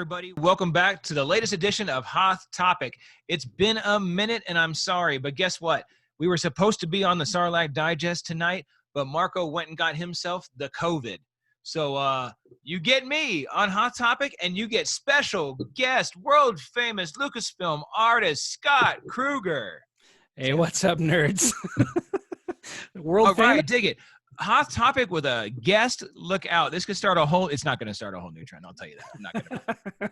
everybody. Welcome back to the latest edition of Hoth Topic. It's been a minute, and I'm sorry, but guess what? We were supposed to be on the Sarlacc Digest tonight, but Marco went and got himself the COVID. So you get me on Hoth Topic, and you get special guest, world-famous Lucasfilm artist Scott Kruger. Hey, what's up, nerds? World famous? Right, dig it. Hoth Topic with a guest. Look out. This could start a whole – it's not going to start a whole new trend. I'll tell you that. I'm not going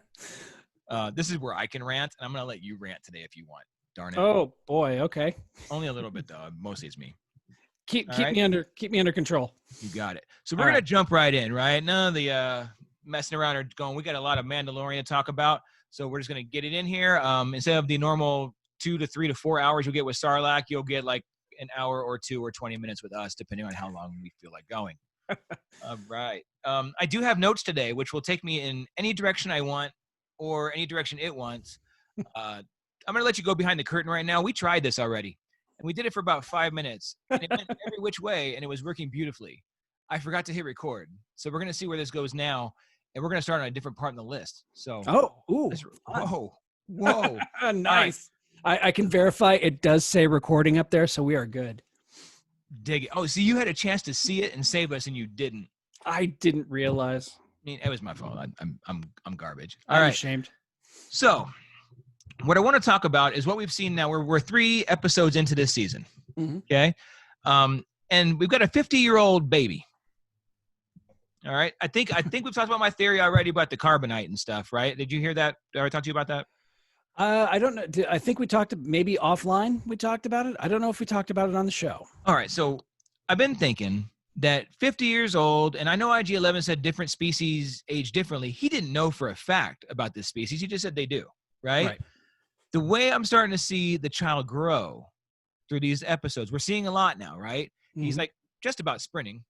to. This is where I can rant, and I'm going to let you rant today if you want. Darn it. Oh, boy. Okay. Only a little bit, though. Mostly it's me. Keep me under control. You got it. So we're going to jump right in, right? None of the messing around or going. We got a lot of Mandalorian to talk about, so we're just going to get it in here. Instead of the normal 2 to 3 to 4 hours you'll get with Sarlacc, you'll get like an hour or 2 or 20 minutes with us, depending on how long we feel like going. All right. I do have notes today, which will take me in any direction I want or any direction it wants. I'm going to let you go behind the curtain right now. We tried this already, and we did it for about 5 minutes, and it went every which way, and it was working beautifully. I forgot to hit record. So we're going to see where this goes now, and we're going to start on a different part in the list. So, whoa. Nice. I can verify it does say recording up there, so we are good. Dig it. Oh, so you had a chance to see it and save us, and you didn't. I didn't realize. I mean, it was my fault. I'm garbage. I'm ashamed. So, what I want to talk about is what we've seen now. We're 3 episodes into this season. Mm-hmm. Okay, and we've got a 50-year-old baby. All right. I think we've talked about my theory already about the carbonite and stuff, right? Did you hear that? Did I talk to you about that? I don't know. I think we talked maybe offline. We talked about it. I don't know if we talked about it on the show. All right. So I've been thinking that 50 years old, and I know IG-11 said different species age differently. He didn't know for a fact about this species. He just said they do, right? The way I'm starting to see the child grow through these episodes, we're seeing a lot now, right? Mm-hmm. He's like just about sprinting,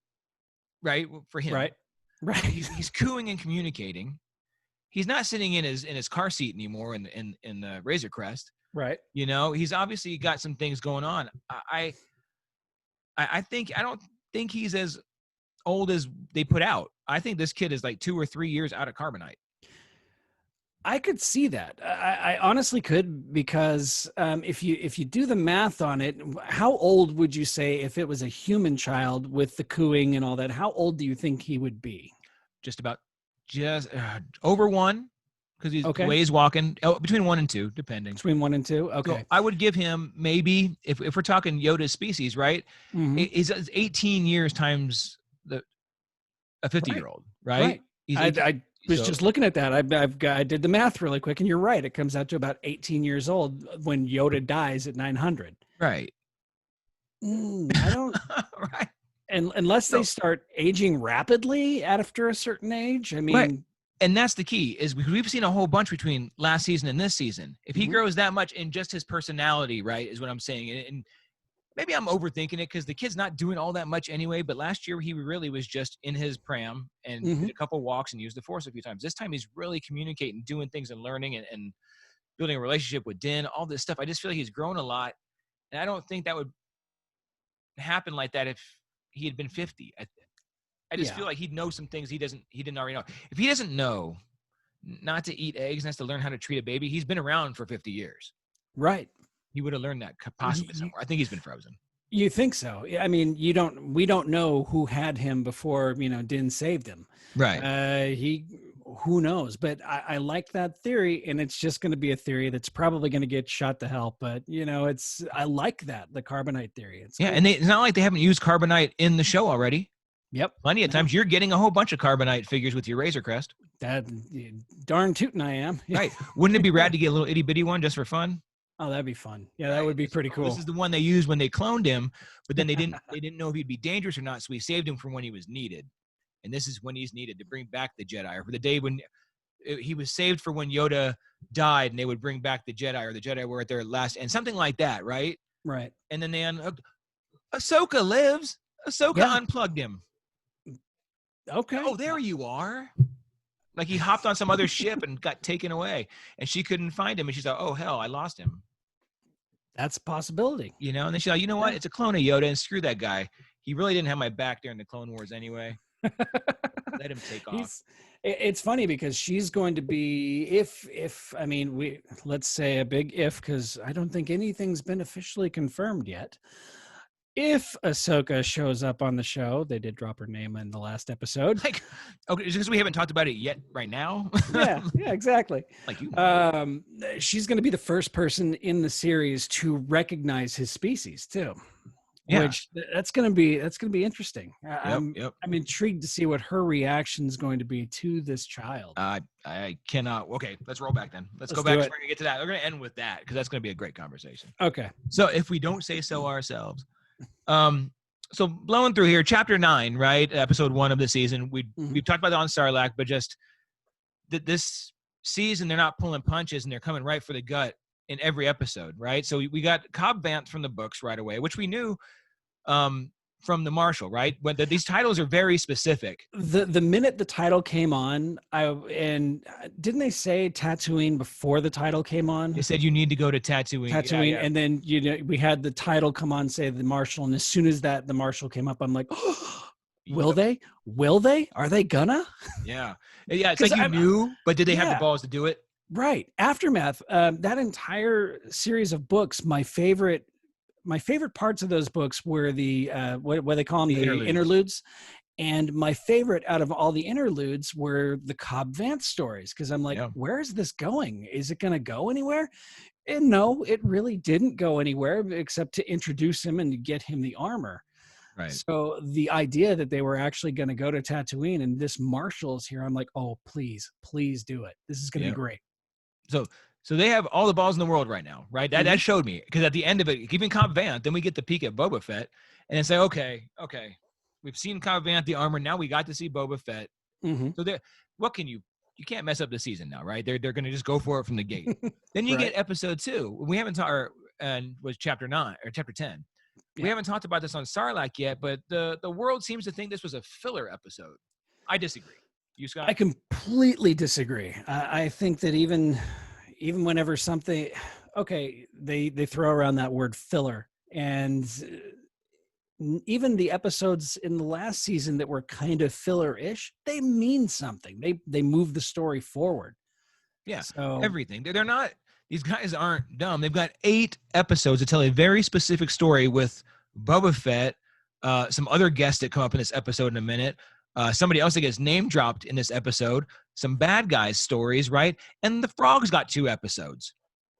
right? For him. Right. He's cooing and communicating. He's not sitting in his car seat anymore in the Razor Crest. Right. You know, he's obviously got some things going on. I don't think he's as old as they put out. I think this kid is like 2 or 3 years out of carbonite. I could see that. I honestly could, because if you do the math on it, how old would you say, if it was a human child with the cooing and all that, how old do you think he would be? Just over 1, because he's the way he's walking. Between 1 and 2, depending. Between 1 and 2. Okay. So I would give him maybe, if we're talking Yoda's species, right? Mm-hmm. He's 18 years times a 50-year-old, right? I was just looking at that. I did the math really quick, and you're right. It comes out to about 18 years old when Yoda dies at 900. Right. I don't. Right. And unless they start aging rapidly after a certain age, I mean. Right. And that's the key, is we've seen a whole bunch between last season and this season. If he grows that much in just his personality, right, is what I'm saying. And maybe I'm overthinking it, because the kid's not doing all that much anyway. But last year he really was just in his pram and did a couple walks and used the Force a few times. This time he's really communicating, doing things and learning and building a relationship with Din, all this stuff. I just feel like he's grown a lot. And I don't think that would happen like that if he had been 50. I just feel like he'd know some things he didn't already know. If he doesn't know not to eat eggs and has to learn how to treat a baby, he's been around for 50 years. Right. He would have learned that possibly somewhere. I think he's been frozen. You think so? I mean, we don't know who had him before, Din saved him. Right. Who knows? But I like that theory, and it's just going to be a theory that's probably going to get shot to hell. But I like that, the carbonite theory. It's cool. And it's not like they haven't used carbonite in the show already. Yep. Plenty of times. You're getting a whole bunch of carbonite figures with your Razor Crest. That darn tootin' I am. Right. Wouldn't it be rad to get a little itty bitty one just for fun? Oh, that'd be fun. Yeah, that would be pretty cool. This is the one they used when they cloned him, but then they didn't know if he'd be dangerous or not, so we saved him from when he was needed. And this is when he's needed to bring back the Jedi, or for the day when he was saved for when Yoda died, and they would bring back the Jedi, or the Jedi were at their last, and something like that, right? Right. And then they unhooked. Ahsoka lives. Ahsoka unplugged him. Okay. Oh, there you are. Like he hopped on some other ship and got taken away, and she couldn't find him, and she's like, "Oh hell, I lost him." That's a possibility. And then she's like, "You know what? It's a clone of Yoda, and screw that guy. He really didn't have my back during the Clone Wars anyway." Let him take off. It's funny because she's going to be, if I mean, let's say a big if, because I don't think anything's been officially confirmed yet. If Ahsoka shows up on the show, they did drop her name in the last episode. Like, okay, just because we haven't talked about it yet right now. Yeah, exactly. Like you. She's going to be the first person in the series to recognize his species too. Yeah. Which that's going to be interesting. Yep. I'm intrigued to see what her reaction is going to be to this child. I cannot. Okay, let's roll back then. Let's go back. We're going to get to that. We're going to end with that because that's going to be a great conversation. Okay. So if we don't say so ourselves, so blowing through here, chapter 9, right? Episode 1 of the season. We've talked about it on Sarlacc, but just this season, they're not pulling punches and they're coming right for the gut in every episode, right? So we got Cobb Vanth from the books right away, which we knew from the Marshal, right? But these titles are very specific. The minute the title came on, and didn't they say Tatooine before the title came on? They said you need to go to Tatooine. And then we had the title come on, say the Marshal, and as soon as the Marshal came up, I'm like, oh, will they? Are they gonna? Yeah. It's like you knew, but did they have the balls to do it? Right. Aftermath. That entire series of books, my favorite parts of those books were the what they call them, the interludes. And my favorite out of all the interludes were the Cobb Vanth stories, because I'm like, where is this going? Is it going to go anywhere? And no, it really didn't go anywhere except to introduce him and to get him the armor. Right. So the idea that they were actually going to go to Tatooine and this Marshal's here, I'm like, oh, please do it. This is going to be great. So they have all the balls in the world right now, right? That showed me, because at the end of it, even Cobb Vanth, then we get the peek at Boba Fett, and it's like, okay, we've seen Cobb Vanth, the armor. Now we got to see Boba Fett. So what can you can't mess up the season now, right? They're going to just go for it from the gate. Then you get episode 2. We haven't talked, and was chapter 9 or chapter 10. We haven't talked about this on Sarlacc yet, but the world seems to think this was a filler episode. I disagree. You, Scott? I completely disagree. I think that even whenever something, they throw around that word filler, and even the episodes in the last season that were kind of filler-ish, they mean something. They move the story forward. Yeah, so everything. They're not. These guys aren't dumb. They've got 8 episodes to tell a very specific story with Boba Fett, some other guests that come up in this episode in a minute, somebody else that gets name dropped in this episode, some bad guys stories, right? And the frogs got 2 episodes.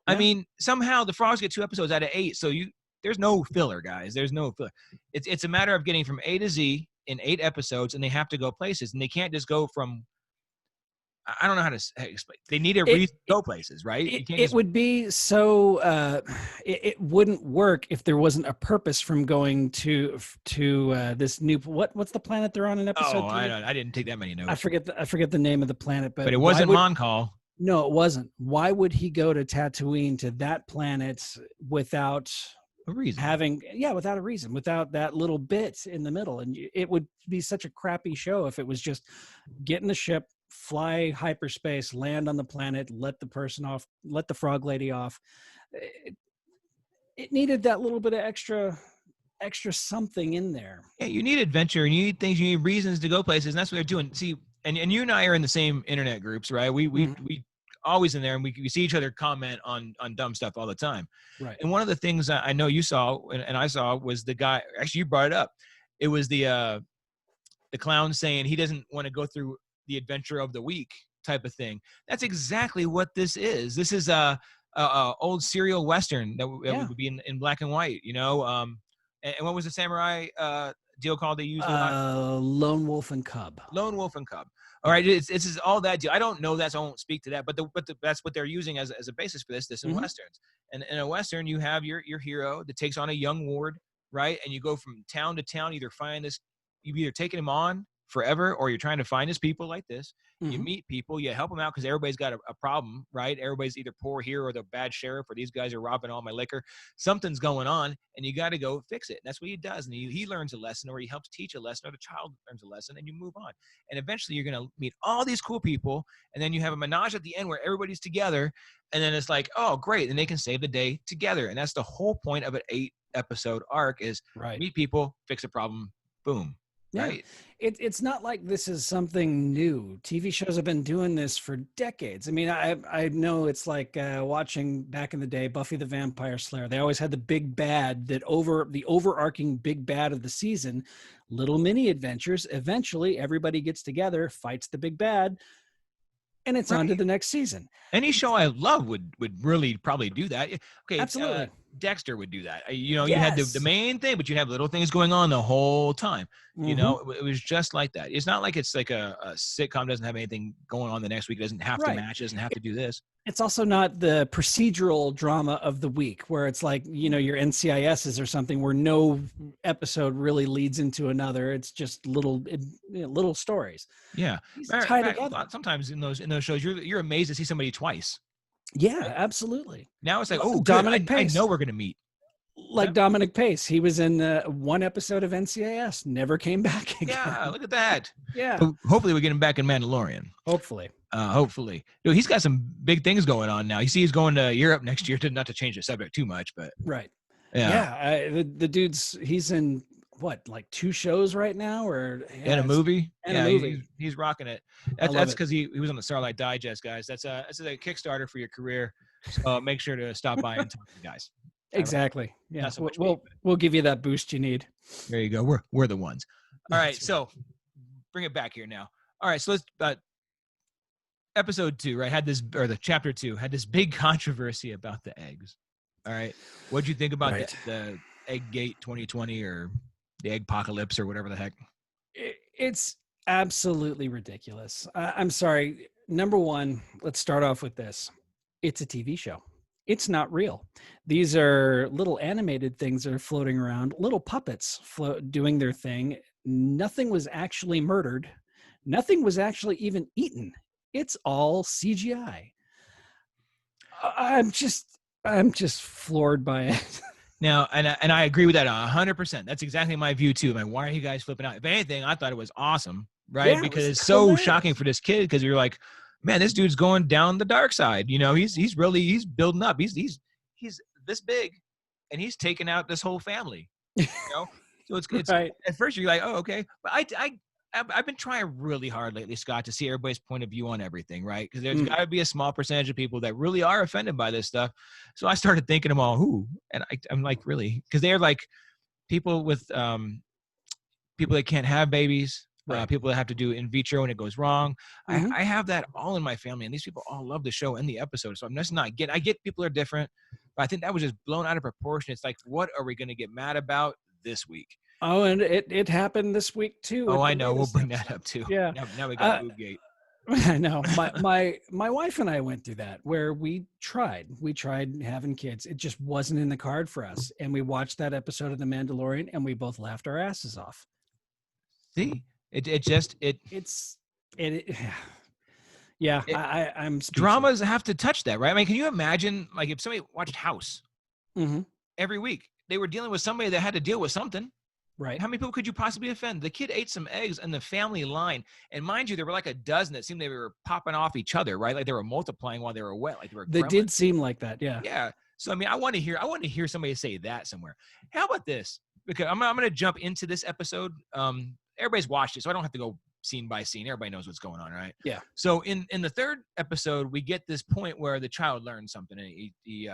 I mean, somehow the frogs get 2 episodes out of 8. So there's no filler, guys. There's no filler. It's a matter of getting from A to Z in 8 episodes, and they have to go places, and they can't just go from. I don't know how to explain. They need a reason to go places, right? It would be so. It wouldn't work if there wasn't a purpose from going to this new. What's the planet they're on in episode 3? I didn't take that many notes. I forget the name of the planet, but it wasn't Moncall. No, it wasn't. Why would he go to Tatooine, to that planet, without a reason? Without a reason, without that little bit in the middle, and it would be such a crappy show if it was just get in the ship, fly hyperspace, land on the planet, let the person off, let the frog lady off. It needed that little bit of extra something in there. Yeah, you need adventure, and you need things, you need reasons to go places, and that's what they're doing. See, and you and I are in the same internet groups, right? We always in there, and we see each other comment on dumb stuff all the time. Right. And one of the things I know you saw and I saw was the guy, actually you brought it up. It was the clown saying he doesn't want to go through the adventure of the week type of thing. That's exactly what this is. This is a old serial Western that would be in black and white, you know? And what was the samurai deal called they used? Lone Wolf and Cub. Lone Wolf and Cub. All right, it's all that deal. I don't know that, so I won't speak to that. But that's what they're using as a basis for this in westerns. And in a western, you have your hero that takes on a young ward, right? And you go from town to town, you either taking him on forever, or you're trying to find his people like this. You meet people, you help them out because everybody's got a problem, right? Everybody's either poor here or the bad sheriff, or these guys are robbing all my liquor. Something's going on, and you got to go fix it. And that's what he does. And he learns a lesson, or he helps teach a lesson, or the child learns a lesson, and you move on. And eventually you're going to meet all these cool people, and then you have a menage at the end where everybody's together, and then it's like, oh, great, and they can save the day together. And that's the whole point of an 8-episode arc is meet people, fix a problem, boom. Yeah. right? It's not like this is something new. TV shows have been doing this for decades. I mean, I know it's like watching back in the day Buffy the Vampire Slayer. They always had the big bad, the overarching big bad of the season, little mini adventures. Eventually everybody gets together, fights the big bad, and it's on to Right. the next season. Any show I love would really probably do that. Okay, Absolutely. Dexter would do that. You had the Yes. main thing, but you have little things going on the whole time. Hmm. It was just like that. It's not like it's like a sitcom doesn't have anything going on the next week. It doesn't have to Right. match. It doesn't have to do this. It's also not the procedural drama of the week where it's like, your NCISs or something where no episode really leads into another. It's just little stories. Yeah, These tie together. sometimes in those shows, you're amazed to see somebody twice. Yeah, Right? absolutely. Now it's like, oh, good. Dominic I Pace. know we're gonna meet. Like Dominic Pace. He was in one episode of NCIS, never came back again. Yeah, look at that. Yeah. So hopefully we get him back in Mandalorian. Hopefully. Hopefully. Dude, he's got some big things going on now. You see he's going to Europe next year, not to change the subject too much, but Right. yeah. The dude's, he's in what, like 2 shows right now, or And a movie. And a movie. He's rocking it. That's because he was on the Sarlacc Digest, guys. That's a Kickstarter for your career. So make sure to stop by and talk to the guys. Exactly. Yeah. Not so much We'll give you that boost you need. There you go. We're the ones. All right. That's So bring it back here now. All right. So let's episode 2, right? The chapter 2 had this big controversy about the eggs. All right. What'd you think about the Egg Gate 2020 or the Egg Apocalypse or whatever the heck? It's absolutely ridiculous. I'm sorry. Number one, let's start off with this. It's a TV show. It's not real. These are little animated things that are floating around, little puppets doing their thing. Nothing was actually murdered. Nothing was actually even eaten. It's all CGI. I'm just floored by it. Now, and I agree with that 100%. That's exactly my view too. Man, why are you guys flipping out? If anything, I thought it was awesome, right? Yeah, because it's so hilarious. shocking for this kid, because you're like, man, this dude's going down the dark side. He's building up. He's this big, and he's taking out this whole family. So it's Right. At first you're like, oh, okay, but I've been trying really hard lately, Scott, to see everybody's point of view on everything, right? Because there's got to be a small percentage of people that really are offended by this stuff. So I started thinking them all, who? And I'm like, really? Because they're like people with people that can't have babies, Right. people that have to do in vitro and it goes wrong. I have that all in my family, and these people all love the show and the episode. So I'm just not I get people are different, but I think that was just blown out of proportion. It's like, what are we going to get mad about this week? Oh, and it happened this week too. Oh, I know. We'll bring that up too. Yeah. Now we got Boob Gate. I know. My wife and I went through that, where we tried having kids. It just wasn't in the card for us. And we watched that episode of The Mandalorian and we both laughed our asses off. See, I'm speechless. dramas have to touch that, right? I mean, can you imagine, like, if somebody watched House every week, they were dealing with somebody that had to deal with something. Right. How many people could you possibly offend? The kid ate some eggs in the family line. And mind you, there were like a dozen that seemed they were popping off each other, right? Like they were multiplying while they were wet. Like they did seem like that. Yeah. Yeah. So, I mean, I want to hear somebody say that somewhere. How about this? Because I'm going to jump into this episode. Everybody's watched it, so I don't have to go scene by scene. Everybody knows what's going on, right? Yeah. So in the 3rd episode, we get this point where the child learns something, and he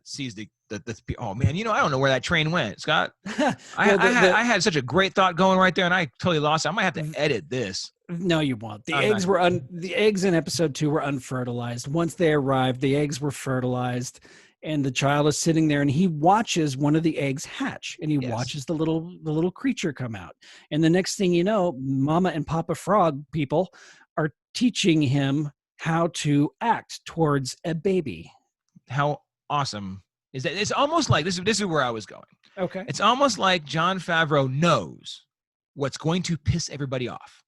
sees the oh man, I don't know where that train went, Scott. I had such a great thought going right there, and I totally lost it. I might have to edit this. No, you won't. The eggs in episode 2 were unfertilized. Once they arrived, the eggs were fertilized, and the child is sitting there, and he watches one of the eggs hatch, and he watches the little creature come out. And the next thing you know, Mama and Papa Frog people are teaching him how to act towards a baby. How awesome is that? It's almost like this is where I was going. Okay. It's almost like Jon Favreau knows what's going to piss everybody off,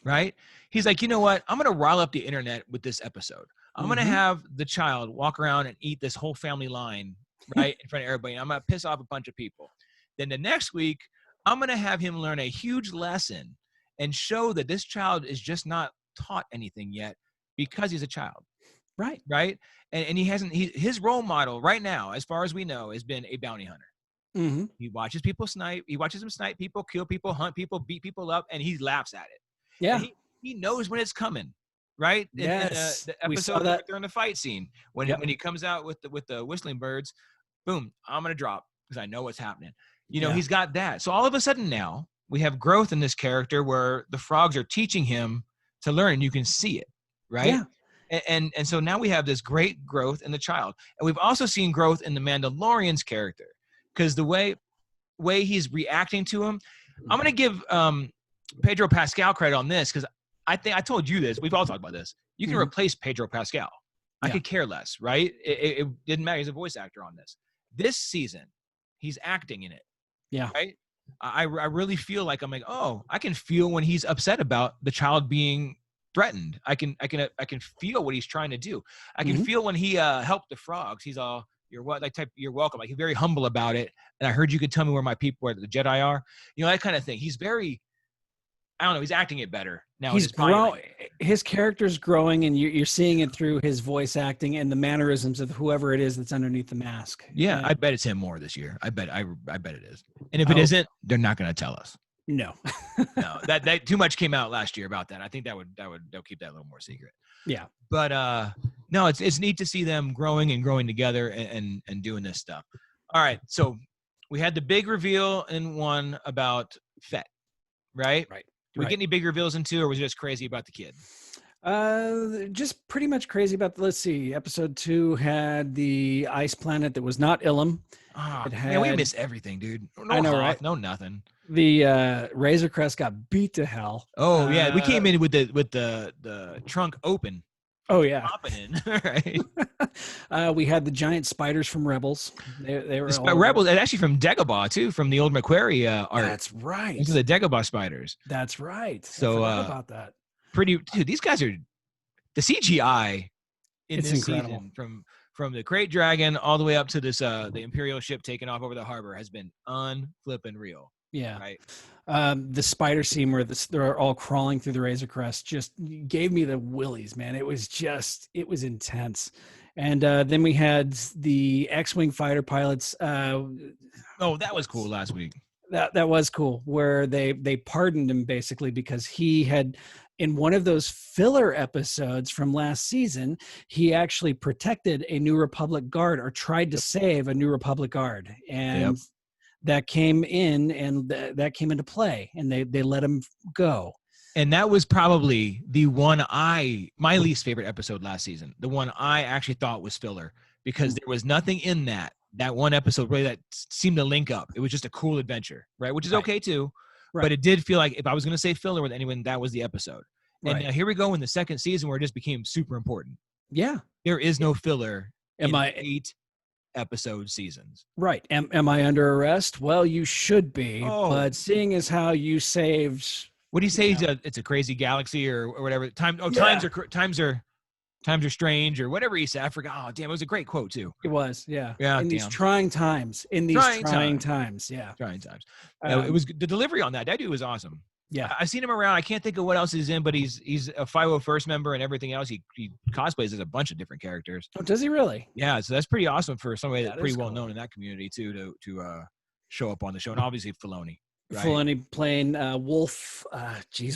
right? He's like, you know what? I'm going to rile up the internet with this episode. I'm going to have the child walk around and eat this whole family line right in front of everybody. And I'm going to piss off a bunch of people. Then the next week, I'm going to have him learn a huge lesson and show that this child is just not taught anything yet because he's a child. Right. Right. And his role model right now, as far as we know, has been a bounty hunter. Mm-hmm. He watches people snipe. He watches them snipe people, kill people, hunt people, beat people up, and he laughs at it. Yeah. And he knows when it's coming, right? In Yes. the We saw episode that. during the fight scene when Yep. when he comes out with the whistling birds, boom, I'm gonna drop because I know what's happening. You know, Yeah. he's got that. So all of a sudden now we have growth in this character where the frogs are teaching him to learn, and you can see it, right? Yeah. And so now we have this great growth in the child, and we've also seen growth in the Mandalorian's character because the way he's reacting to him. I'm gonna give Pedro Pascal credit on this because I think I told you this. We've all talked about this. You can replace Pedro Pascal. I could care less, right? It didn't matter. He's a voice actor on this. This season, he's acting in it. Yeah. Right. I really feel like I'm like, oh, I can feel when he's upset about the child being threatened. I can feel what he's trying to do. I can feel when he helped the frogs. He's all, you're what, like type, you're welcome. Like he's very humble about it. And I heard you could tell me where my people, where the Jedi are. You know, that kind of thing. He's very, I don't know. He's acting it better now. He's growing. His character's growing, and you're seeing it through his voice acting and the mannerisms of whoever it is that's underneath the mask. Yeah, I bet it's him more this year. I bet it is. And if it isn't, they're not going to tell us. No. No, that too much came out last year about that. I think they'll keep that a little more secret. Yeah. But no, it's neat to see them growing together and doing this stuff. All right, so we had the big reveal in one about Fett, right? Right. Did we get any big reveals in two, or was it just crazy about the kid? Just pretty much crazy about let's see. Episode 2 had the ice planet that was not Ilum. Oh, man, we miss everything, dude. No I know, Hoth, right? No nothing. The Razor Crest got beat to hell. Oh yeah, we came in with the trunk open. Oh yeah, popping in. Right. We had the giant spiders from Rebels. They were Rebels, and actually from Dagobah too, from the old Macquarie art. That's right. These are the Dagobah spiders. That's right. So I forgot about that. Dude, these guys are the CGI in it's this incredible. season from the Great Dragon all the way up to this the Imperial ship taking off over the harbor has been unflippin' real. Yeah. Right. The spider scene where they're all crawling through the Razor Crest just gave me the willies, man. It was intense. And then we had the X-Wing fighter pilots. Oh, that was cool last week. That was cool, where they pardoned him basically because he had, in one of those filler episodes from last season, he actually protected a New Republic guard or tried to save a New Republic guard. And that came in and that came into play, and they let him go. And that was probably the one my least favorite episode last season. The one I actually thought was filler because there was nothing in that one episode really that seemed to link up. It was just a cool adventure, right? Which is okay too. Right. But it did feel like if I was going to say filler with anyone, that was the episode. And here we go in the second season where it just became super important. Yeah. There is no filler in 8 episode seasons. Right. Am I under arrest? Well, you should be. Oh. But seeing as how you saved... What do you say? It's a crazy galaxy or whatever. Times are strange or whatever he said. I forgot. Oh, damn. It was a great quote too. It was. Yeah. Yeah. In these trying times. Yeah. Trying times. It was the delivery on that. That dude was awesome. Yeah. I've seen him around. I can't think of what else he's in, but he's a 501st member and everything else. He cosplays as a bunch of different characters. Oh, does he really? Yeah. So that's pretty awesome for somebody that's pretty well known in that community too, to show up on the show. And obviously Filoni. Right? Filoni playing Wolf.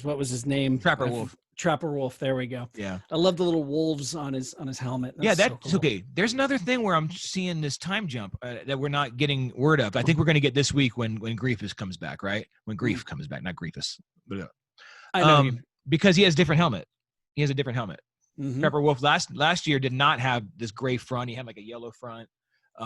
What was his name? Trapper Wolf. Trapper Wolf. There we go. Yeah. I love the little wolves on his helmet. That's so cool. Okay. There's another thing where I'm seeing this time jump that we're not getting word of. I think we're going to get this week when Grievous comes back, right? When Grief comes back, not Grievous. I know because he has a different helmet. He has a different helmet. Mm-hmm. Trapper Wolf last year did not have this gray front. He had like a yellow front.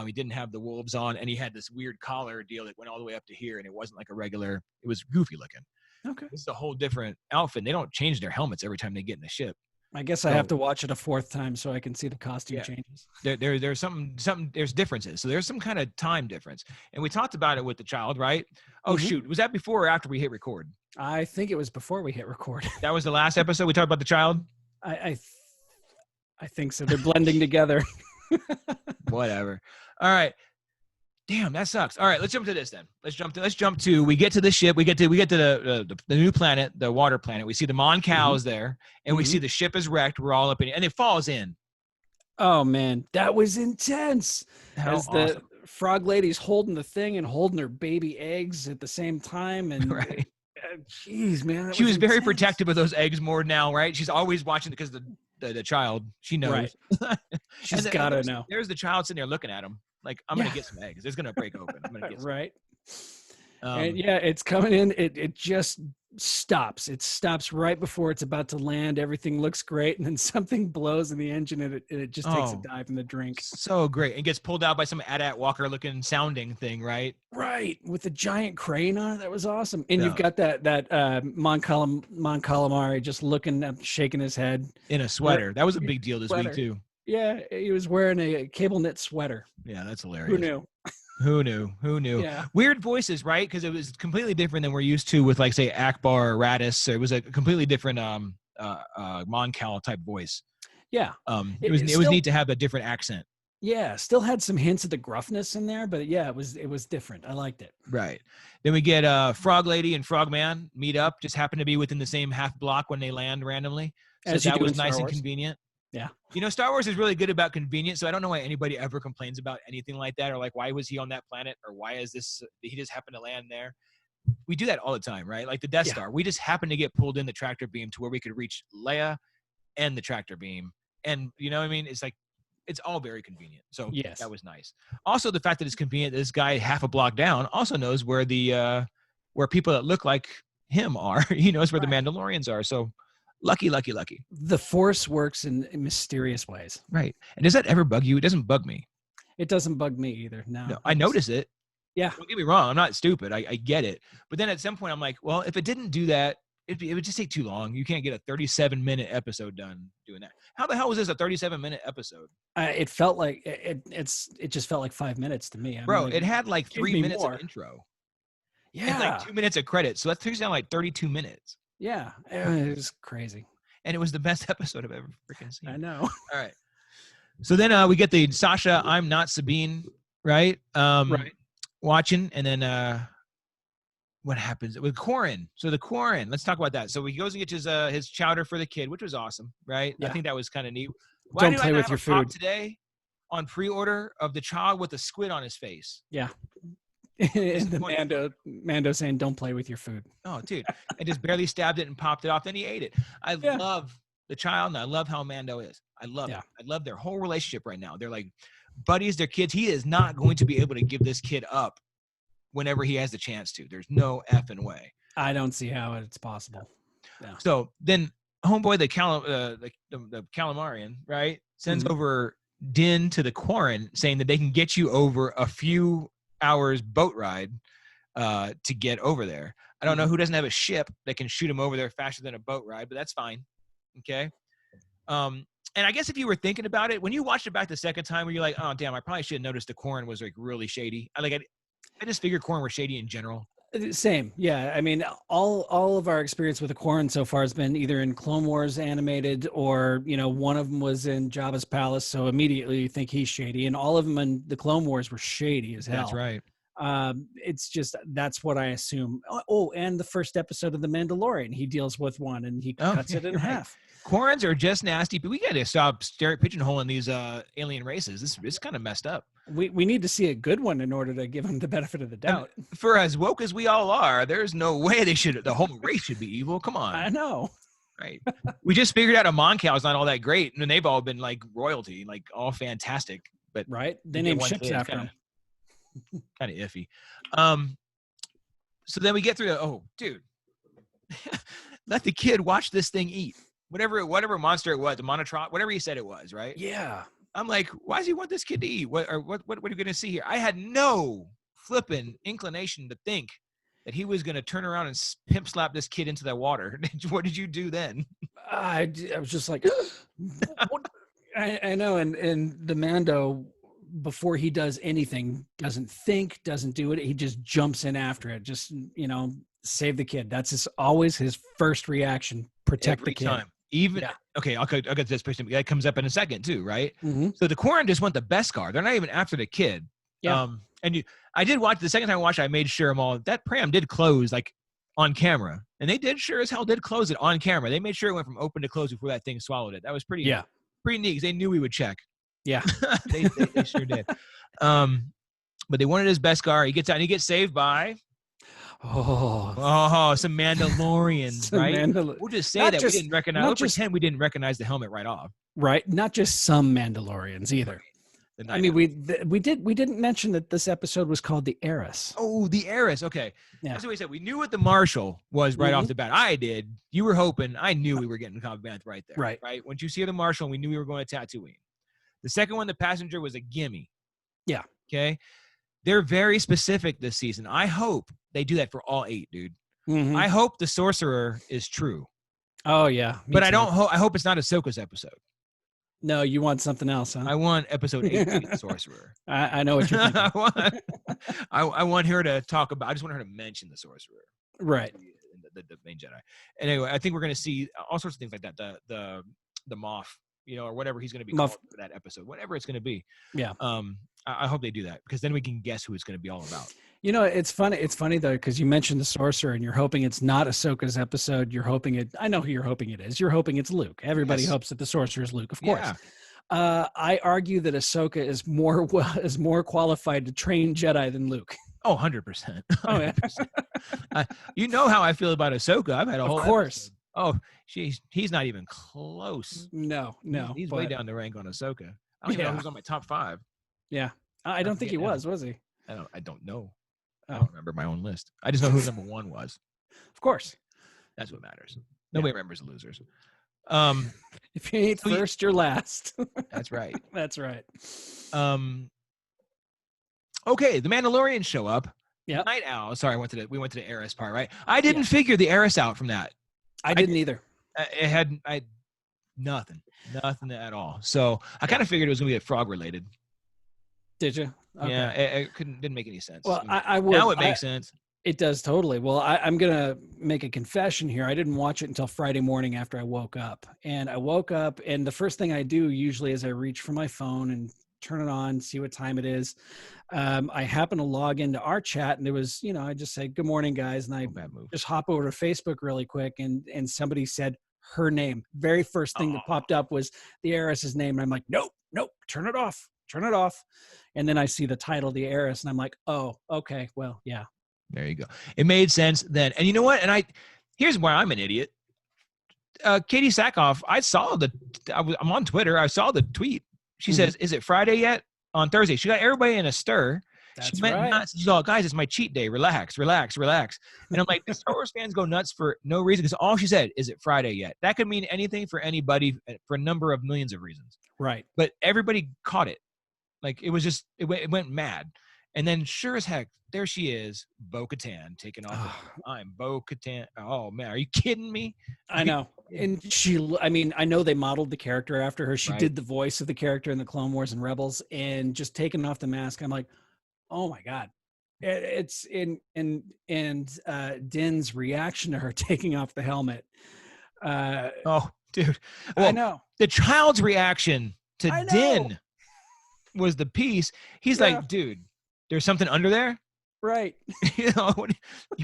He didn't have the wolves on, and he had this weird collar deal that went all the way up to here, and it wasn't like a regular. It was goofy looking. Okay, this is a whole different outfit. They don't change their helmets every time they get in the ship. I guess I have to watch it a 4th time so I can see the costume changes. There's something. There's differences. So there's some kind of time difference, and we talked about it with the child, right? Oh shoot, was that before or after we hit record? I think it was before we hit record. That was the last episode we talked about the child. I think so. They're blending together. Whatever. All right. Damn, that sucks. All right, let's jump to this then. Let's jump to. We get to the ship. We get to the new planet, the water planet. We see the Mon cows there, and we see the ship is wrecked. We're all up in it, and it falls in. Oh man, that was intense. How awesome. Frog Lady's holding the thing and holding her baby eggs at the same time. And Right. Jeez, man. She was very intense. protective of those eggs more now, right? She's always watching because the child, she knows. Right. She's got to know. There's the child sitting there looking at him like, I'm going to get some eggs. It's going to break open. I'm going to get some. Right. And yeah, it's coming in. It just stops. It stops right before it's about to land. Everything looks great. And then something blows in the engine and it just takes a dive in the drink. So great. And gets pulled out by some AT-AT Walker looking sounding thing, right? Right. With the giant crane on it. That was awesome. And you've got that Mon Calamari just looking up, shaking his head. In a sweater. That was a big deal this week too. Yeah. He was wearing a cable knit sweater. Yeah, that's hilarious. Who knew? Who knew? Yeah. Weird voices, right? Because it was completely different than we're used to with, like, say, Akbar or Radis. It was a completely different Mon Cal type voice. Yeah. It was neat to have a different accent. Yeah, still had some hints of the gruffness in there, but yeah, it was different. I liked it. Right. Then we get Frog Lady and Frogman meet up. Just happen to be within the same half block when they land randomly. So that was nice and convenient. Yeah. Star Wars is really good about convenience, so I don't know why anybody ever complains about anything like that, or like, why was he on that planet, or why is this, he just happened to land there. We do that all the time, right? Like the Death Star. We just happened to get pulled in the tractor beam to where we could reach Leia and the tractor beam. And you know what I mean? It's like, it's all very convenient. So yes, that was nice. Also, the fact that it's convenient, this guy half a block down also knows where where people that look like him are. He knows where the Mandalorians are. So lucky. The Force works in mysterious ways. Right. And does that ever bug you? It doesn't bug me. It doesn't bug me either. No, I notice it. Yeah. Don't get me wrong. I'm not stupid. I get it. But then at some point I'm like, well, if it didn't do that, it would just take too long. You can't get a 37-minute episode done doing that. How the hell was this a 37-minute episode? It felt like it just felt like 5 minutes to me. Bro, it had like 3 minutes of intro. Yeah. And like 2 minutes of credits. So that takes down like 32 minutes. Yeah. It was crazy. And it was the best episode I've ever freaking seen. I know. All right. So then we get the Sasha, I'm not Sabine, right? Right. Watching. And then what happens with Corrin? So the Corrin, let's talk about that. So he goes and gets his chowder for the kid, which was awesome, right? Yeah. I think that was kind of neat. Don't play with your food. Today on pre-order of the child with a squid on his face. Yeah. And the Mando saying, "Don't play with your food." Oh, dude! I just barely stabbed it and popped it off. Then he ate it. I love the child, and I love how Mando is. I love it. I love their whole relationship right now. They're like buddies. They're kids. He is not going to be able to give this kid up whenever he has the chance to. There's no effing way. I don't see how it's possible. Yeah. So then, homeboy, the Calamarian, right, sends over Din to the Quarren, saying that they can get you over a few hours boat ride to get over there. I don't know who doesn't have a ship that can shoot him over there faster than a boat ride, but that's fine. Okay. And I guess if you were thinking about it, when you watched it back the second time, where you're like, oh damn, I probably should have noticed the Corrin was like really shady. I just figured Corrin were shady in general. Same. Yeah. I mean, all of our experience with the Corrin so far has been either in Clone Wars animated or, one of them was in Jabba's palace. So immediately you think he's shady, and all of them in the Clone Wars were shady as hell. That's right. It's just, that's what I assume. Oh, and the first episode of The Mandalorian, he deals with one and he cuts it in half. Corrins are just nasty, but we got to stop pigeonholing these alien races. This is kind of messed up. We need to see a good one in order to give them the benefit of the doubt. For as woke as we all are, there's no way the whole race should be evil. Come on. I know. Right. We just figured out a Mon Cal is not all that great, and they've all been like royalty, like all fantastic. But right, they name ships after them. Kind of iffy. So then we get through dude. Let the kid watch this thing eat. Whatever monster it was, the monotron, whatever he said it was, right? Yeah. I'm like, why does he want this kid to eat? What are you going to see here? I had no flipping inclination to think that he was going to turn around and pimp slap this kid into that water. What did you do then? I was just like, I know. And the Mando, before he does anything, doesn't think, doesn't do it. He just jumps in after it. Just, save the kid. That's always his first reaction. Protect the kid. Time. Okay, I'll get this person. That comes up in a second too, right? Mm-hmm. So the Corrin just want the best car. They're not even after the kid. Yeah. I did watch the second time I watched. I made sure that pram did close like on camera, and they did sure as hell did close it on camera. They made sure it went from open to close before that thing swallowed it. That was pretty neat because they knew we would check. Yeah, they sure did. But they wanted his Beskar. He gets out and he gets saved by some Mandalorians, right? We'll just say that we didn't recognize. We'll pretend we didn't recognize the helmet right off. Right, not just some Mandalorians either. Right. I mean, we didn't mention that this episode was called The Heiress. Oh, The Heiress. Okay, that's what we said. We knew what the Marshal was right off the bat. I did. You were hoping. I knew we were getting Cobb Vanth right there. Right. Once you see the Marshal, we knew we were going to Tatooine. The second one, the passenger, was a gimme. Yeah. Okay. They're very specific this season. I hope they do that for all 8, dude. Mm-hmm. I hope the Sorcerer is true. Oh yeah. But I don't. I hope it's not Ahsoka's episode. No, you want something else, huh? I want episode 8 to be the Sorcerer. I know what you're thinking. I want her to talk about. I just want her to mention the Sorcerer. Right. The main Jedi. Anyway, I think we're going to see all sorts of things like that. The Moff, or whatever he's going to be called for that episode, whatever it's going to be. Yeah. I hope they do that because then we can guess who it's going to be all about. It's funny. It's funny though because you mentioned the Sorcerer and you're hoping it's not Ahsoka's episode. You're hoping it. I know who you're hoping it is. You're hoping it's Luke. Everybody hopes that the Sorcerer is Luke, of course. Yeah. I argue that Ahsoka is more qualified to train Jedi than Luke. Oh, 100%. Oh yeah. You know how I feel about Ahsoka. I've had a whole. Of course. Episode. Oh, he's not even close. No. He's way down the rank on Ahsoka. I don't even know who's on my top 5. Yeah, I don't think he was he? I don't know. I don't remember my own list. I just know who number 1 was. Of course. That's what matters. Nobody remembers the losers. If you ain't first, you're last. That's right. That's right. Okay, the Mandalorians show up. Yeah. Night Owl. Sorry, we went to the Heiress part, right? I didn't figure the Heiress out from that. I didn't either. It had nothing at all. So I kind of figured it was going to be frog related. Did you? Okay. Yeah, it didn't make any sense. Well, I would. Now it makes sense. It does totally. Well, I'm going to make a confession here. I didn't watch it until Friday morning after I woke up. And I woke up, and the first thing I do usually is I reach for my phone and turn it on, see what time it is. I happen to log into our chat, and there was, I just said, good morning, guys. And I just hop over to Facebook really quick, and somebody said her name. Very first thing that popped up was the Heiress's name. And I'm like, nope, turn it off. And then I see the title, The Heiress, and I'm like, oh, okay, well, yeah. There you go. It made sense then. And you know what? And here's why I'm an idiot. Katie Sackhoff, I'm on Twitter. I saw the tweet. She says, is it Friday yet? On Thursday. She got everybody in a stir. That's she went right. nuts. She's all, guys, it's my cheat day. Relax. And I'm like, the Star Wars fans go nuts for no reason because all she said, is it Friday yet? That could mean anything for anybody for a number of millions of reasons. Right. But everybody caught it. Like, it was just, it went mad. And then sure as heck, there she is, Bo-Katan, taking off. I'm Bo-Katan. Oh, man, are you kidding me? I know. And I know they modeled the character after her. She did the voice of the character in the Clone Wars and Rebels, and just taking off the mask, I'm like, oh my God. It's Din's reaction to her taking off the helmet. Oh, dude. Well, I know. The child's reaction to Din was the piece. He's like, dude, there's something under there. Right. You've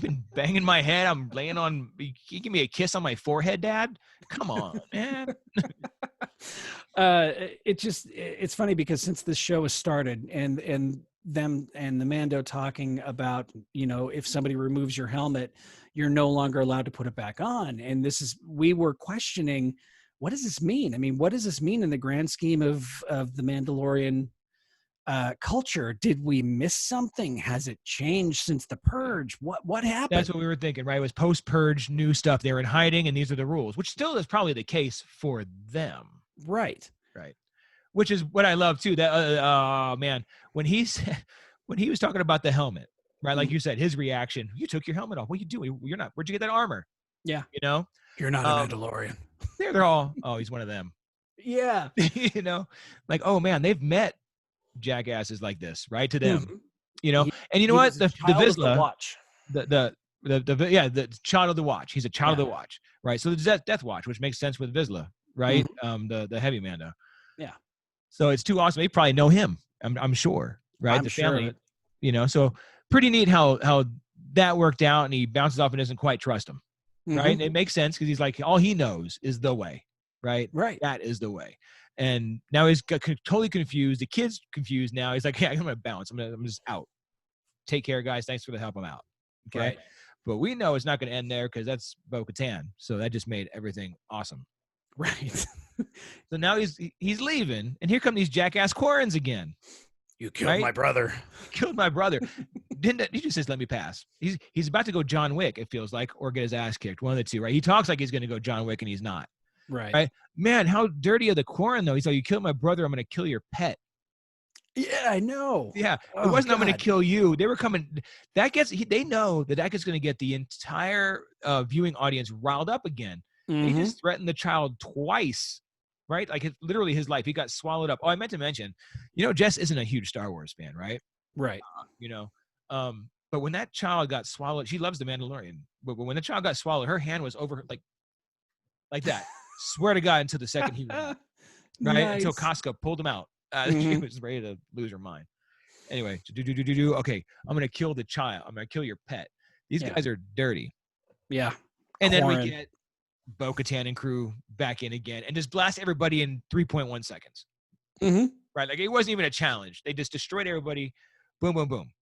been banging my head. I'm laying on. You give me a kiss on my forehead, Dad? Come on, man. It's funny because since this show has started and them and the Mando talking about, if somebody removes your helmet, you're no longer allowed to put it back on. And we were questioning, what does this mean? I mean, what does this mean in the grand scheme of the Mandalorian culture? Did we miss something? Has it changed since the Purge? What happened? That's what we were thinking, right? It was post-Purge, new stuff. They were in hiding, and these are the rules, which still is probably the case for them. Right. Which is what I love too. That man, when he was talking about the helmet, right? Like you said, his reaction. You took your helmet off. What are you doing? You're not. Where'd you get that armor? Yeah. You're not a Mandalorian. They're all. Oh, he's one of them. Yeah. Like, oh man, they've met jackasses like this, right? To them, and you know what? The Vizsla, watch. The child of the watch. He's a child of the watch, right? So the Death Watch, which makes sense with Vizsla, right? The heavy Mando. Yeah. So it's too awesome. They probably know him. I'm sure, right? I'm the sure family, So pretty neat how that worked out, and he bounces off and doesn't quite trust him, right? And it makes sense because he's like, all he knows is the way, right? Right. That is the way. And now he's totally confused. The kid's confused now. He's like, "Yeah, I'm gonna bounce. I'm just out. Take care, guys. Thanks for the help. I'm out." Okay. Right. But we know it's not going to end there because that's Bo-Katan. So that just made everything awesome. Right. So now he's leaving, and here come these jackass Quarrens again. You killed my brother. You killed my brother. He just says, "Let me pass." He's about to go John Wick, it feels like, or get his ass kicked. One of the two, right? He talks like he's going to go John Wick, and he's not. Right. Man, how dirty are the Quarren, though? He's like, "You killed my brother. I'm going to kill your pet." Yeah, I know. Yeah, it wasn't. I'm going to kill you. They were coming. They know that gets going to get the entire viewing audience riled up again. He just threatened the child twice, right? Like literally his life. He got swallowed up. Oh, I meant to mention, Jess isn't a huge Star Wars fan, right? Right. But when that child got swallowed, she loves the Mandalorian. But when the child got swallowed, her hand was over like that. Swear to God, until the second he went out, right? Nice. Until Casca pulled him out. She was ready to lose her mind. Anyway, okay, I'm gonna kill the child. I'm gonna kill your pet. These guys are dirty. Yeah. And then we get Bo-Katan and crew back in again and just blast everybody in 3.1 seconds. Right? Like it wasn't even a challenge. They just destroyed everybody. Boom, boom, boom.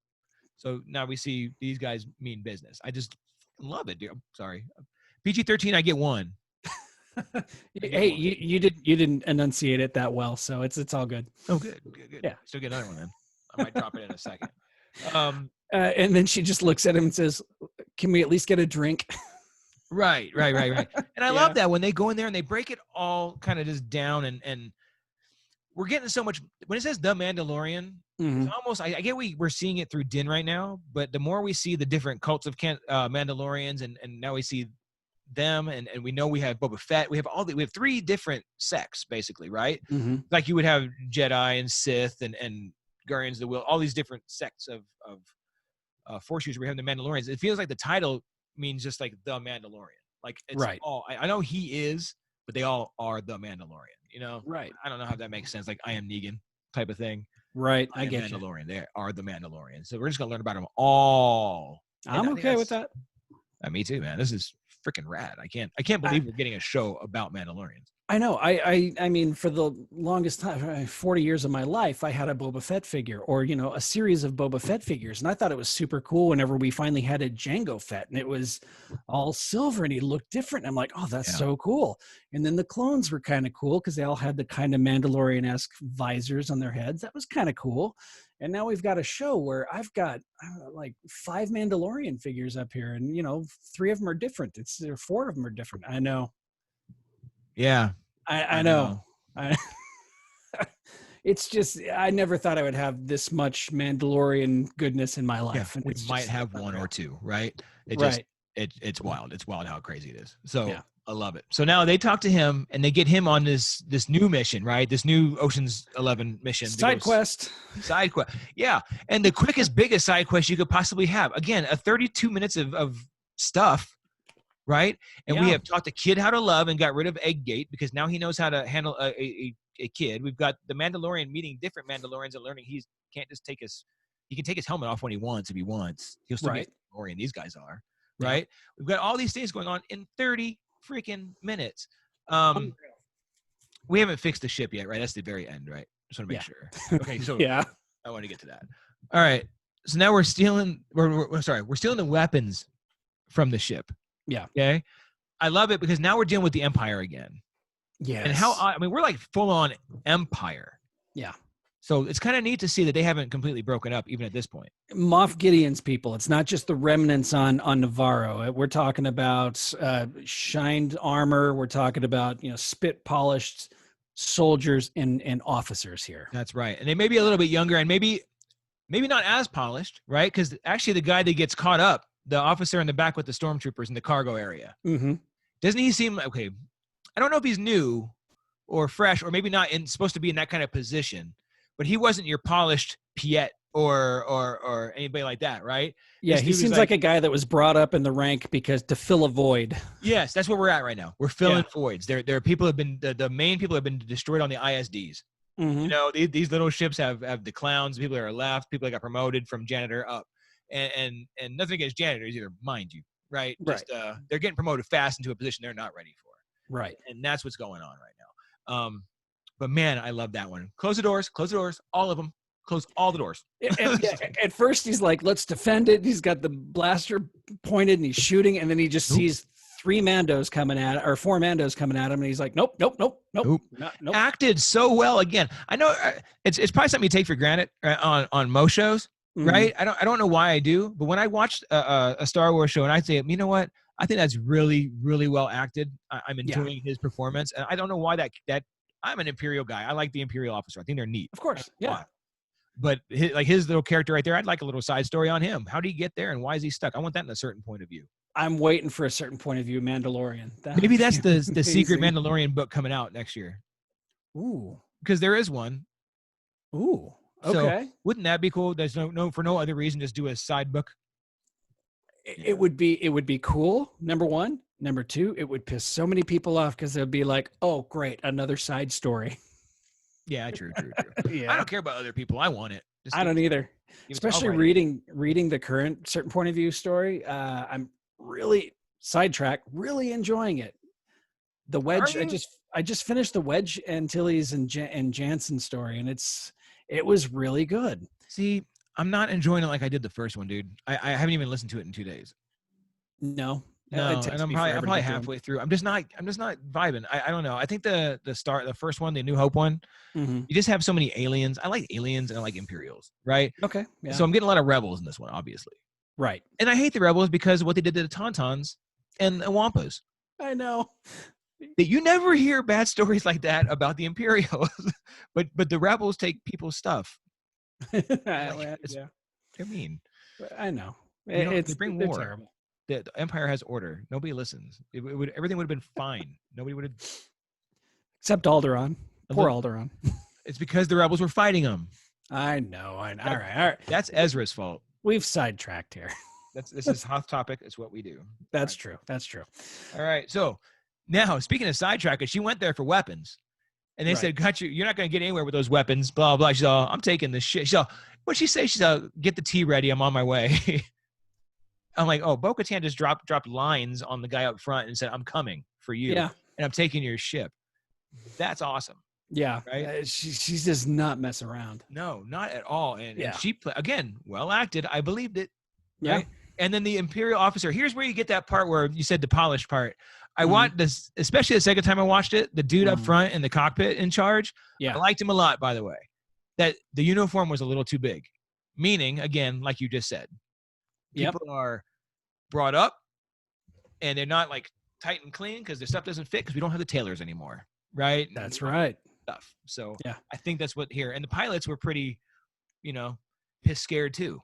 So now we see these guys mean business. I just love it, dude. I'm sorry. PG-13, I get one. Hey, you didn't enunciate it that well, so it's all good. Oh, good. Yeah, still get another one then. I might drop it in a second. And then she just looks at him and says, "Can we at least get a drink?" Right. And I love that when they go in there and they break it all kind of just down, and we're getting so much. When it says the Mandalorian, it's almost I get we're seeing it through Din right now, but the more we see the different cults of Mandalorians, and now we see them, and we know we have Boba Fett. We have three different sects basically, right? Like you would have Jedi and Sith and Guardians of the Will, all these different sects of Force users. We have the Mandalorians. It feels like the title means just like the Mandalorian. Like it's all I know he is, but they all are the Mandalorian. Right. I don't know how that makes sense. Like I am Negan type of thing. Right. I get Mandalorian. They are the Mandalorian. So we're just gonna learn about them all. I'm okay with that. Me too, man. This is freaking rad. I can't believe we're getting a show about Mandalorians. I know. I mean, for the longest time, 40 years of my life, I had a Boba Fett figure, or a series of Boba Fett figures, and I thought it was super cool. Whenever we finally had a Jango Fett, and it was all silver, and he looked different. I'm like, oh, that's so cool. And then the clones were kind of cool because they all had the kind of Mandalorian-esque visors on their heads. That was kind of cool. And now we've got a show where I've got like 5 Mandalorian figures up here, and 3 of them are different. 4 of them are different. I know. Yeah, I know. It's just I never thought I would have this much Mandalorian goodness in my life. And we might have one or two, right? It's wild. It's wild how crazy it is. So I love it. So now they talk to him and they get him on this new mission, right? This new Ocean's 11 mission. Side quest. Yeah. And the quickest, biggest side quest you could possibly have. Again, 32 minutes of stuff. Right. And we have taught the kid how to love and got rid of Egggate because now he knows how to handle a kid. We've got the Mandalorian meeting different Mandalorians and learning he can take his helmet off when he wants if he wants. He'll still be a Mandalorian. These guys are. Right. We've got all these things going on in 30 freaking minutes. We haven't fixed the ship yet, right? That's the very end, right? Just want to make sure. Okay. So I want to get to that. All right. So now we're stealing the weapons from the ship. Yeah. Okay. I love it because now we're dealing with the Empire again. Yeah. And we're like full on Empire. Yeah. So it's kind of neat to see that they haven't completely broken up even at this point. Moff Gideon's people. It's not just the remnants on Navarro. We're talking about shined armor. We're talking about, spit polished soldiers and officers here. That's right. And they may be a little bit younger and maybe not as polished, right? Because actually the guy that gets caught up, the officer in the back with the stormtroopers in the cargo area. Doesn't he seem okay? I don't know if he's new or fresh or maybe not supposed to be in that kind of position, but he wasn't your polished Piet or anybody like that, right? Yeah, he seems like a guy that was brought up in the rank to fill a void. Yes, that's where we're at right now. We're filling voids. There are people have been the main people have been destroyed on the ISDs. These little ships have the clowns, people that are left, people that got promoted from janitor up. And nothing against janitors either, mind you, right? Just they're getting promoted fast into a position they're not ready for. Right. And that's what's going on right now. But man, I love that one. Close the doors, all of them. Close all the doors. At first, he's like, let's defend it. He's got the blaster pointed and he's shooting. And then he just sees 4 Mandos coming at him. And he's like, nope. Acted so well again. I know it's probably something you take for granted on most shows, right? I don't know why I do. But when I watched a Star Wars show and I say, you know what? I think that's really, really well acted. I'm enjoying his performance. And I don't know why that I'm an Imperial guy. I like the Imperial officer. I think they're neat. Of course. Yeah. But his little character right there, I'd like a little side story on him. How did he get there and why is he stuck? I want that in a certain point of view. I'm waiting for a certain point of view, Mandalorian. Maybe that's the secret Mandalorian book coming out next year. Ooh. Because there is one. Ooh. Okay. So, wouldn't that be cool? There's no for no other reason, just do a side book. It would be cool. Number one. Number two, it would piss so many people off because they'll be like, oh, great, another side story. Yeah, true. Yeah. I don't care about other people. I want it. I don't either. Especially reading the current certain point of view story. I'm really sidetracked, really enjoying it. The Wedge, I just finished the Wedge Antilles and Jansen story, and it was really good. See, I'm not enjoying it like I did the first one, dude. I haven't even listened to it in 2 days. No, and I'm probably halfway through. I'm just not vibing. I don't know. I think the first one, the New Hope one, you just have so many aliens. I like aliens and I like Imperials, right? Okay. Yeah. So I'm getting a lot of rebels in this one, obviously. Right. And I hate the rebels because of what they did to the Tauntauns and the Wampas. I know. You never hear bad stories like that about the Imperials, but the rebels take people's stuff. Yeah. They're mean. I know. They bring war. Terrible. The Empire has order. Nobody listens. Everything would have been fine. Nobody would have. Except Alderaan. Poor Alderaan. It's because the rebels were fighting them. I know. All right. That's Ezra's fault. We've sidetracked here. This is Hoth Topic. It's what we do. That's true. All right. So now, speaking of sidetracking, she went there for weapons. And they said, got you. You're not going to get anywhere with those weapons, blah, blah. She's all, I'm taking this shit. She's all, what'd she say? She's all, get the tea ready. I'm on my way. I'm like, oh, Bo-Katan just dropped lines on the guy up front and said, I'm coming for you. Yeah. And I'm taking your ship. That's awesome. Yeah. Right? She's just not mess around. No, not at all. And she, again, well acted. I believed it. Right? Yeah. And then the Imperial officer, here's where you get that part where you said the polished part. I want this, especially the second time I watched it, the dude up front in the cockpit in charge. Yeah. I liked him a lot, by the way. That the uniform was a little too big. Meaning, again, like you just said, people are brought up and they're not like tight and clean because their stuff doesn't fit because we don't have the tailors anymore. Right? That's right. Stuff. So yeah, I think that's what here. And the pilots were pretty, piss scared too.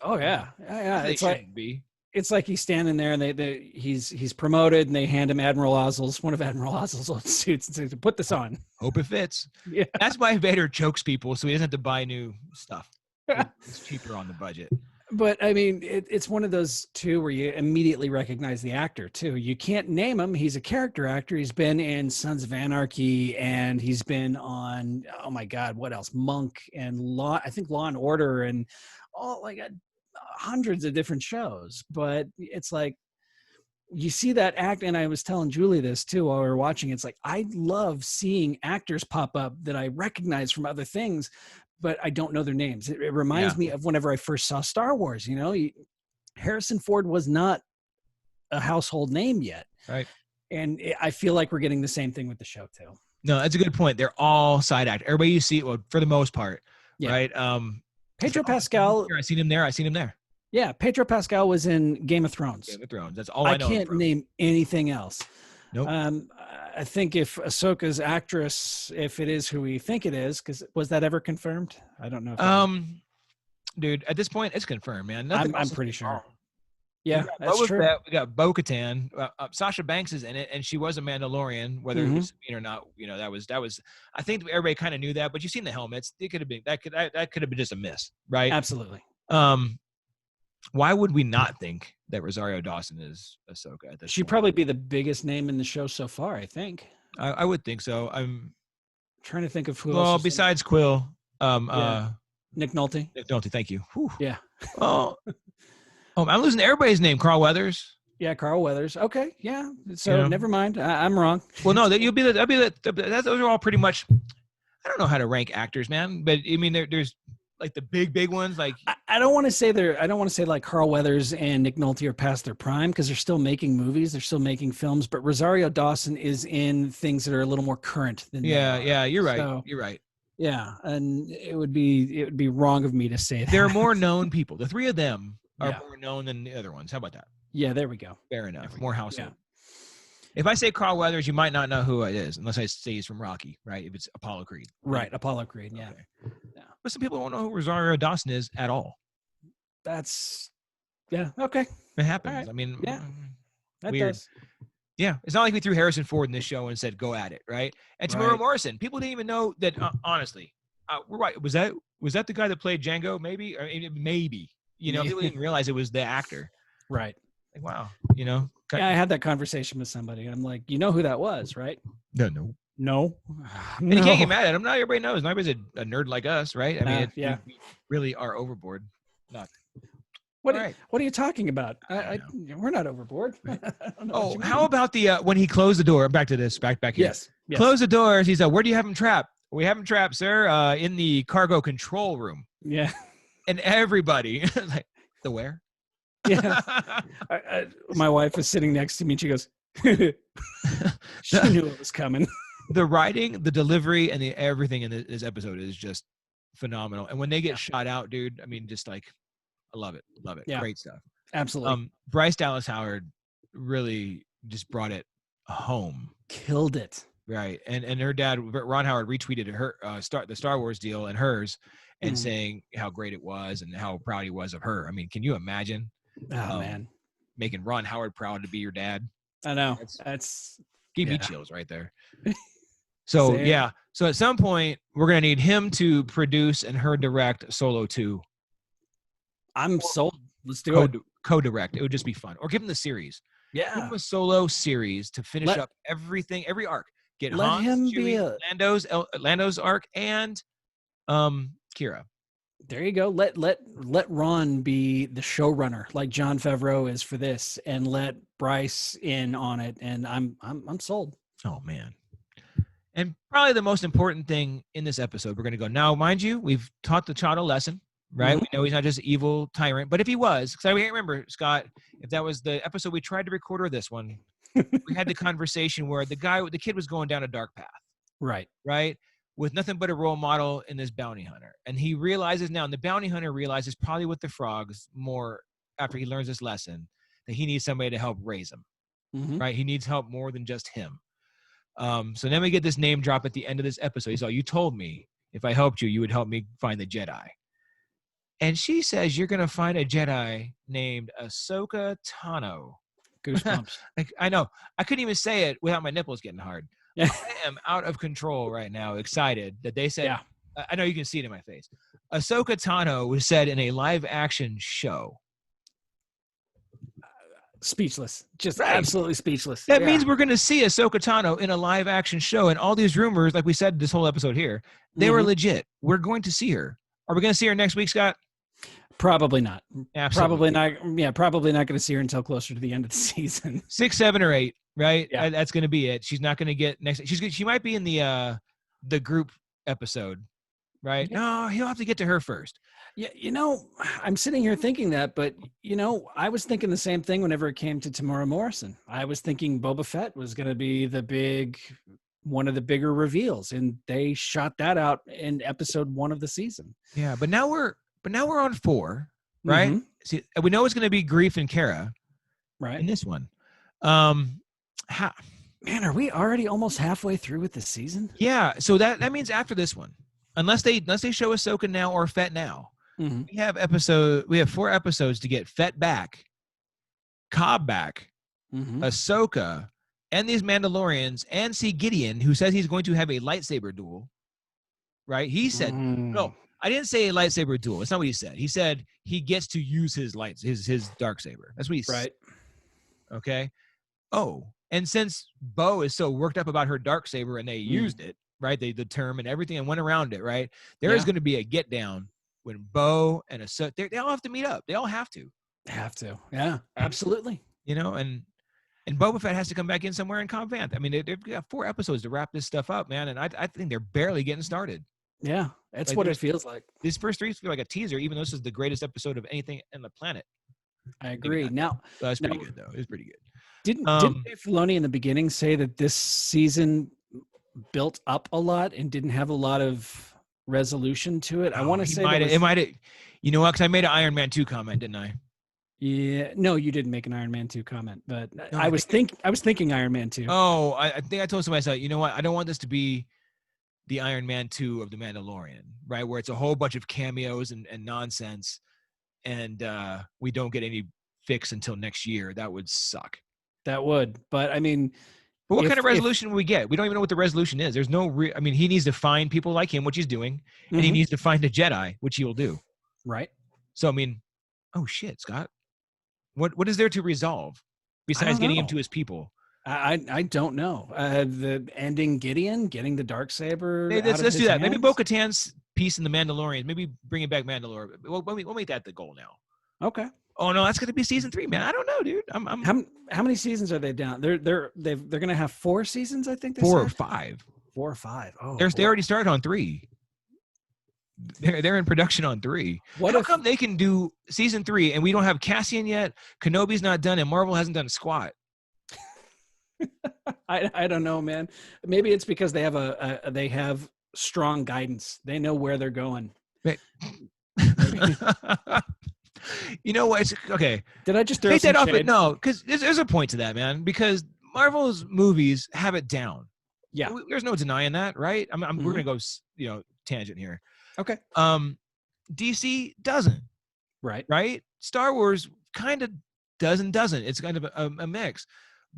Oh yeah. Yeah. It's like he's standing there and he's promoted and they hand him one of Admiral Ozzel's old suits and say, put this on. Hope it fits. Yeah. That's why Vader chokes people so he doesn't have to buy new stuff. It's cheaper on the budget. But I mean, it's one of those too where you immediately recognize the actor too. You can't name him. He's a character actor. He's been in Sons of Anarchy and he's been on, oh my God, what else? Monk and Law and Order and all like hundreds of different shows. But it's like, you see that act. And I was telling Julie this too while we were watching. It's like, I love seeing actors pop up that I recognize from other things, but I don't know their names. It reminds me of whenever I first saw Star Wars, Harrison Ford was not a household name yet. Right. And I feel like we're getting the same thing with the show too. No, that's a good point. They're all side actors. Everybody you see, well, for the most part, right? Pedro Pascal. I seen him there. Yeah. Pedro Pascal was in Game of Thrones. That's all I know. I can't name anything else. Nope. I think if Ahsoka's actress, if it is who we think it is, because was that ever confirmed? I don't know. Dude, at this point, it's confirmed, man. I'm pretty sure. Yeah, that's true. We got Bo-Katan. Sasha Banks is in it, and she was a Mandalorian. Whether it was or not, that was. I think everybody kind of knew that, but you've seen the helmets. It could have been that could have been just a miss, right? Absolutely. Why would we not think that Rosario Dawson is Ahsoka at this She'd point? probably be the biggest name in the show so far, I think. I would think so. I'm trying to think of who else. Well, besides Quill, Nick Nolte. Nick Nolte, thank you. Whew. Yeah. I'm losing everybody's name. Carl Weathers. Yeah, Carl Weathers. Okay, yeah. So never mind. I'm wrong. Well, no, those are all pretty much. I don't know how to rank actors, man. But I mean, there's like the big ones. Like I don't want to say I don't want to say like Carl Weathers and Nick Nolte are past their prime because they're still making movies, they're still making films. But Rosario Dawson is in things that are a little more current than they are. yeah, you're right. So, you're right. yeah, and it would be wrong of me to say that. They're more known people. The three of them are Yeah. more known than the other ones. How about that? Yeah, there we go. Fair enough. More household. Yeah. If I say Carl Weathers, you might not know who it is unless I say he's from Rocky, right? If it's Apollo Creed. Right, Apollo Creed, yeah. Okay. But some people don't know who Rosario Dawson is at all. That's okay. It happens. Right. I mean, Yeah. That weird. does. Yeah, it's not like we threw Harrison Ford in this show and said, "Go at it," right? And Tamara Morrison, people didn't even know that. Honestly, we're right. Was that the guy that played Django? Maybe, or maybe. People didn't realize it was the actor. Right. Like, wow. Yeah, I had that conversation with somebody. I'm like, you know who that was, right? No. No. And you can't get mad at him. Not everybody knows. Not everybody's a nerd like us, right? I mean, we really are overboard. Not. What are you talking about? We're not overboard. Right. How about the when he closed the door? Back to this. Back here. Yes. Close the doors. He said, "Where do you have him trapped?" We have him trapped, sir, in the cargo control room. Yeah. And everybody like, the where? Yeah. My wife was sitting next to me and she goes, she knew it was coming. The writing, the delivery, and the everything in this episode is just phenomenal. And when they get shot out, dude, I mean, just like, I love it. Love it. Yeah. Great stuff. Absolutely. Bryce Dallas Howard really just brought it home. Killed it. Right. And her dad, Ron Howard, retweeted her the Star Wars deal and hers and saying how great it was and how proud he was of her. I mean, can you imagine? Oh, man. Making Ron Howard proud to be your dad. I know. That's gave me chills right there. So, Same. yeah. So at some point, we're going to need him to produce and her direct Solo 2. I'm sold. Let's do it. Co-direct. It would just be fun. Or give him the series. Yeah. Give him a Solo series to finish up everything, every arc. Get Hans, Chewie, Lando's arc, and Kira. There you go. Let Ron be the showrunner, like Jon Favreau is for this, and let Bryce in on it. And I'm sold. Oh man! And probably the most important thing in this episode, we're going to go now. Mind you, we've taught the child a lesson, right? Mm-hmm. We know he's not just an evil tyrant, but if he was, because I can't remember, Scott, if that was the episode we tried to record or this one, we had the conversation where the kid was going down a dark path, right? With nothing but a role model in this bounty hunter. And he realizes now, and the bounty hunter realizes probably with the frogs more after he learns this lesson, that he needs somebody to help raise him, right? He needs help more than just him. So then we get this name drop at the end of this episode. He's like, you told me if I helped you, you would help me find the Jedi. And she says, you're going to find a Jedi named Ahsoka Tano. Goosebumps. I know. I couldn't even say it without my nipples getting hard. Yeah. I am out of control right now, excited that they said, I know you can see it in my face. Ahsoka Tano was said in a live action show. Speechless. Just absolutely speechless. That means we're going to see Ahsoka Tano in a live action show. And all these rumors, like we said this whole episode here, they were legit. We're going to see her. Are we going to see her next week, Scott? Probably not. Absolutely. Probably not. Yeah, probably not going to see her until closer to the end of the season. 6, 7, or 8, right? Yeah. That's going to be it. She's not going to get next. She might be in the group episode, right? Yeah. No, he'll have to get to her first. Yeah, I'm sitting here thinking that, but I was thinking the same thing whenever it came to Tamara Morrison. I was thinking Boba Fett was going to be one of the bigger reveals, and they shot that out in episode 1 of the season. Yeah, but now we're on 4, right? See, we know it's going to be Grief and Kara, right? In this one, Man, are we already almost halfway through with the season? Yeah, so that means after this one, unless they show Ahsoka now or Fett now, we have 4 episodes to get Fett back, Cobb back, Ahsoka, and these Mandalorians, and see Gideon, who says he's going to have a lightsaber duel. Right? He said, no, I didn't say a lightsaber duel. It's not what he said. He said he gets to use his dark saber. That's what he said. Okay. Oh, and since Bo is so worked up about her dark saber and they used it, right? The term and everything and went around it, right? There is going to be a get down when Bo and Ahsoka, they all have to meet up. They all have to. Have to. Yeah, absolutely. And And Boba Fett has to come back in somewhere in Cobb Vanth. I mean, they've got 4 episodes to wrap this stuff up, man. And I think they're barely getting started. Yeah, that's Like, what it feels like. These first 3 feel like a teaser, even though this is the greatest episode of anything on the planet. I agree. Now, that's pretty good, though. It's pretty good. Didn't Dave Filoni in the beginning say that this season built up a lot and didn't have a lot of resolution to it? I want to say it might have. You know what? Because I made an Iron Man 2 comment, didn't I? Yeah, no, you didn't make an Iron Man 2 comment, but no, I was thinking Iron Man 2. Oh, I think I told somebody, I said, you know what? I don't want this to be the Iron Man 2 of the Mandalorian, right? Where it's a whole bunch of cameos and nonsense, and we don't get any fix until next year. That would suck. That would, but I mean, but what kind of resolution will we get? We don't even know what the resolution is. There's no I mean, he needs to find people like him, which he's doing, and he needs to find a Jedi, which he will do. Right. So I mean, oh shit, Scott. What is there to resolve besides getting him to his people? I don't know. The ending Gideon, getting the Darksaber. Let's do that. Maybe Bo-Katan's piece in the Mandalorian. Maybe bringing back Mandalore. We'll make that the goal now. Okay. Oh no, that's gonna be season 3, man. I don't know, dude. How many seasons are they down? They're gonna have 4 seasons, I think. 4 or 5. 4 or 5. Oh, they already started on 3. They're in production on 3. How come they can do season 3 and we don't have Cassian yet? Kenobi's not done, and Marvel hasn't done squat. I don't know, man. Maybe it's because they have strong guidance. They know where they're going. You know what? It's okay. Did I just throw take that off? Shade? No, because there's a point to that, man. Because Marvel's movies have it down. Yeah, there's no denying that, right? We're gonna go, tangent here. Okay. DC doesn't. Right. Star Wars kind of doesn't. It's kind of a mix.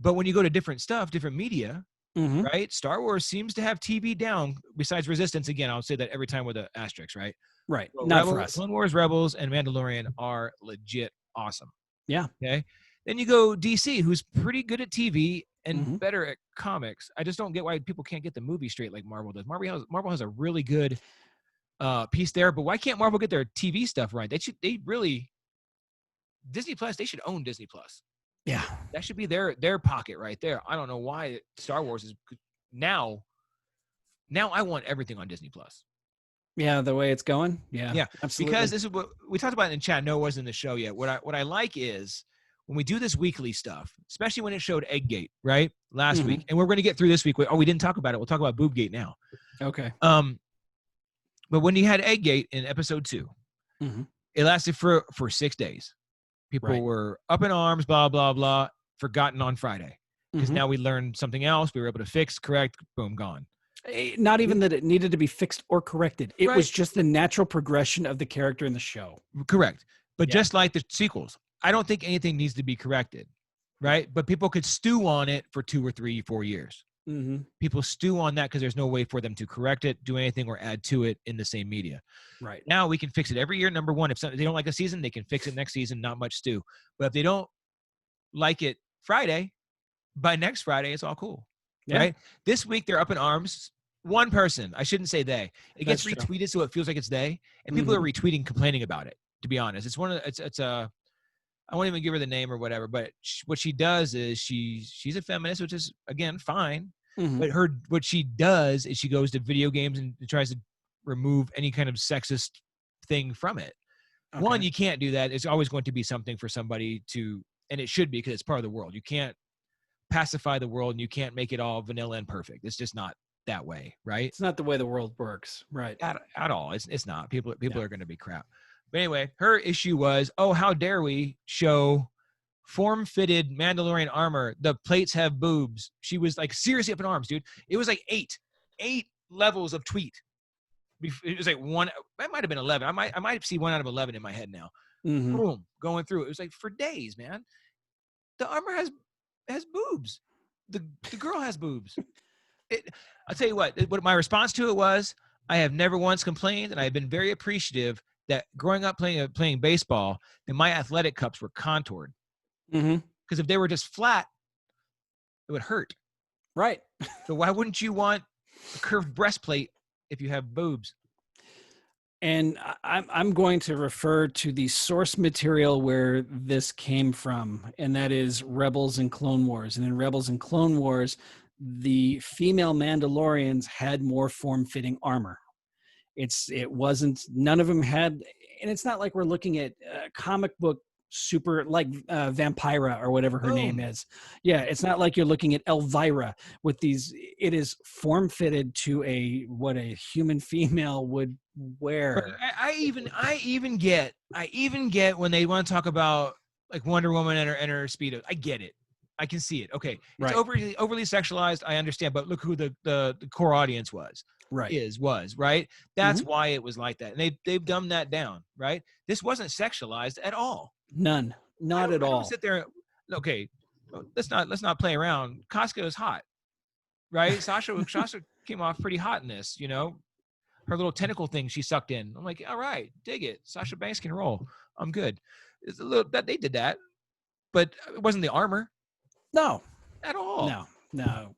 But when you go to different stuff, different media, right? Star Wars seems to have TV down. Besides Resistance, again, I'll say that every time with an asterisk, right? Right. So Not for us. Clone Wars, Rebels, and Mandalorian are legit awesome. Yeah. Okay. Then you go DC, who's pretty good at TV and better at comics. I just don't get why people can't get the movie straight like Marvel does. Marvel has a really good piece there, but why can't Marvel get their TV stuff right? Disney Plus, they should own Disney Plus. Yeah. That should be their pocket right there. I don't know why Star Wars is now I want everything on Disney Plus. Yeah, the way it's going. Yeah, absolutely. Because this is what we talked about in chat. No, it wasn't in the show yet. What I like is when we do this weekly stuff, especially when it showed Egggate, right? Last week. And we're going to get through this week. We didn't talk about it. We'll talk about Boobgate now. Okay. But when you had Egggate in episode 2, it lasted for 6 days. People were up in arms, blah, blah, blah, forgotten on Friday. Because now we learned something else. We were able to fix, correct, boom, gone. Not even that it needed to be fixed or corrected. It was just the natural progression of the character in the show. Correct. But just like the sequels, I don't think anything needs to be corrected, right? But people could stew on it for 2 or 3, 4 years. People stew on that because there's no way for them to correct it, do anything, or add to it in the same media. Right. Now we can fix it every year. Number one, if they don't like a season, they can fix it next season. Not much stew. But if they don't like it Friday, by next Friday, it's all cool. Yeah. Right? This week, they're up in arms. One person, I shouldn't say they. It gets retweeted, so it feels like it's they. And people are retweeting, complaining about it, to be honest. I won't even give her the name or whatever, but what she does is she's a feminist, which is, again, fine. But what she does is she goes to video games and tries to remove any kind of sexist thing from it. Okay. One, you can't do that. It's always going to be something for somebody to, and it should be because it's part of the world. You can't pacify the world and you can't make it all vanilla and perfect. It's just not that way, right? It's not the way the world works, right? At all. It's not. People are going to be crap. But anyway, her issue was, how dare we show form-fitted Mandalorian armor? The plates have boobs. She was like seriously up in arms, dude. It was like eight levels of tweet. It was like one. That might have been 11. I might see 1 out of 11 in my head now. Boom, going through. It was like for days, man. The armor has boobs. The girl has boobs. I'll tell you what my response to it was, I have never once complained, and I've been very appreciative that growing up playing baseball, that my athletic cups were contoured. Because if they were just flat, it would hurt. Right. So why wouldn't you want a curved breastplate if you have boobs? And I'm going to refer to the source material where this came from, and that is Rebels and Clone Wars. And in Rebels and Clone Wars, the female Mandalorians had more form-fitting armor. It wasn't, none of them had, and it's not like we're looking at comic book super like Vampira or whatever her name is. Yeah, it's not like you're looking at Elvira with these. It is form fitted to what a human female would wear. I even get when they want to talk about like Wonder Woman and her speedo. I get it. I can see it. Okay, it's overly sexualized. I understand, but look who the core audience was. Was right. That's why it was like that, and they've dumbed that down. Right. This wasn't sexualized at all. None. Not at all. Sit there. Okay, let's not play around. Casca is hot, right? Sasha came off pretty hot in this. You know, her little tentacle thing she sucked in. I'm like, all right, dig it. Sasha Banks can roll. I'm good. It's a little that they did that, but it wasn't the armor. No, at all. No,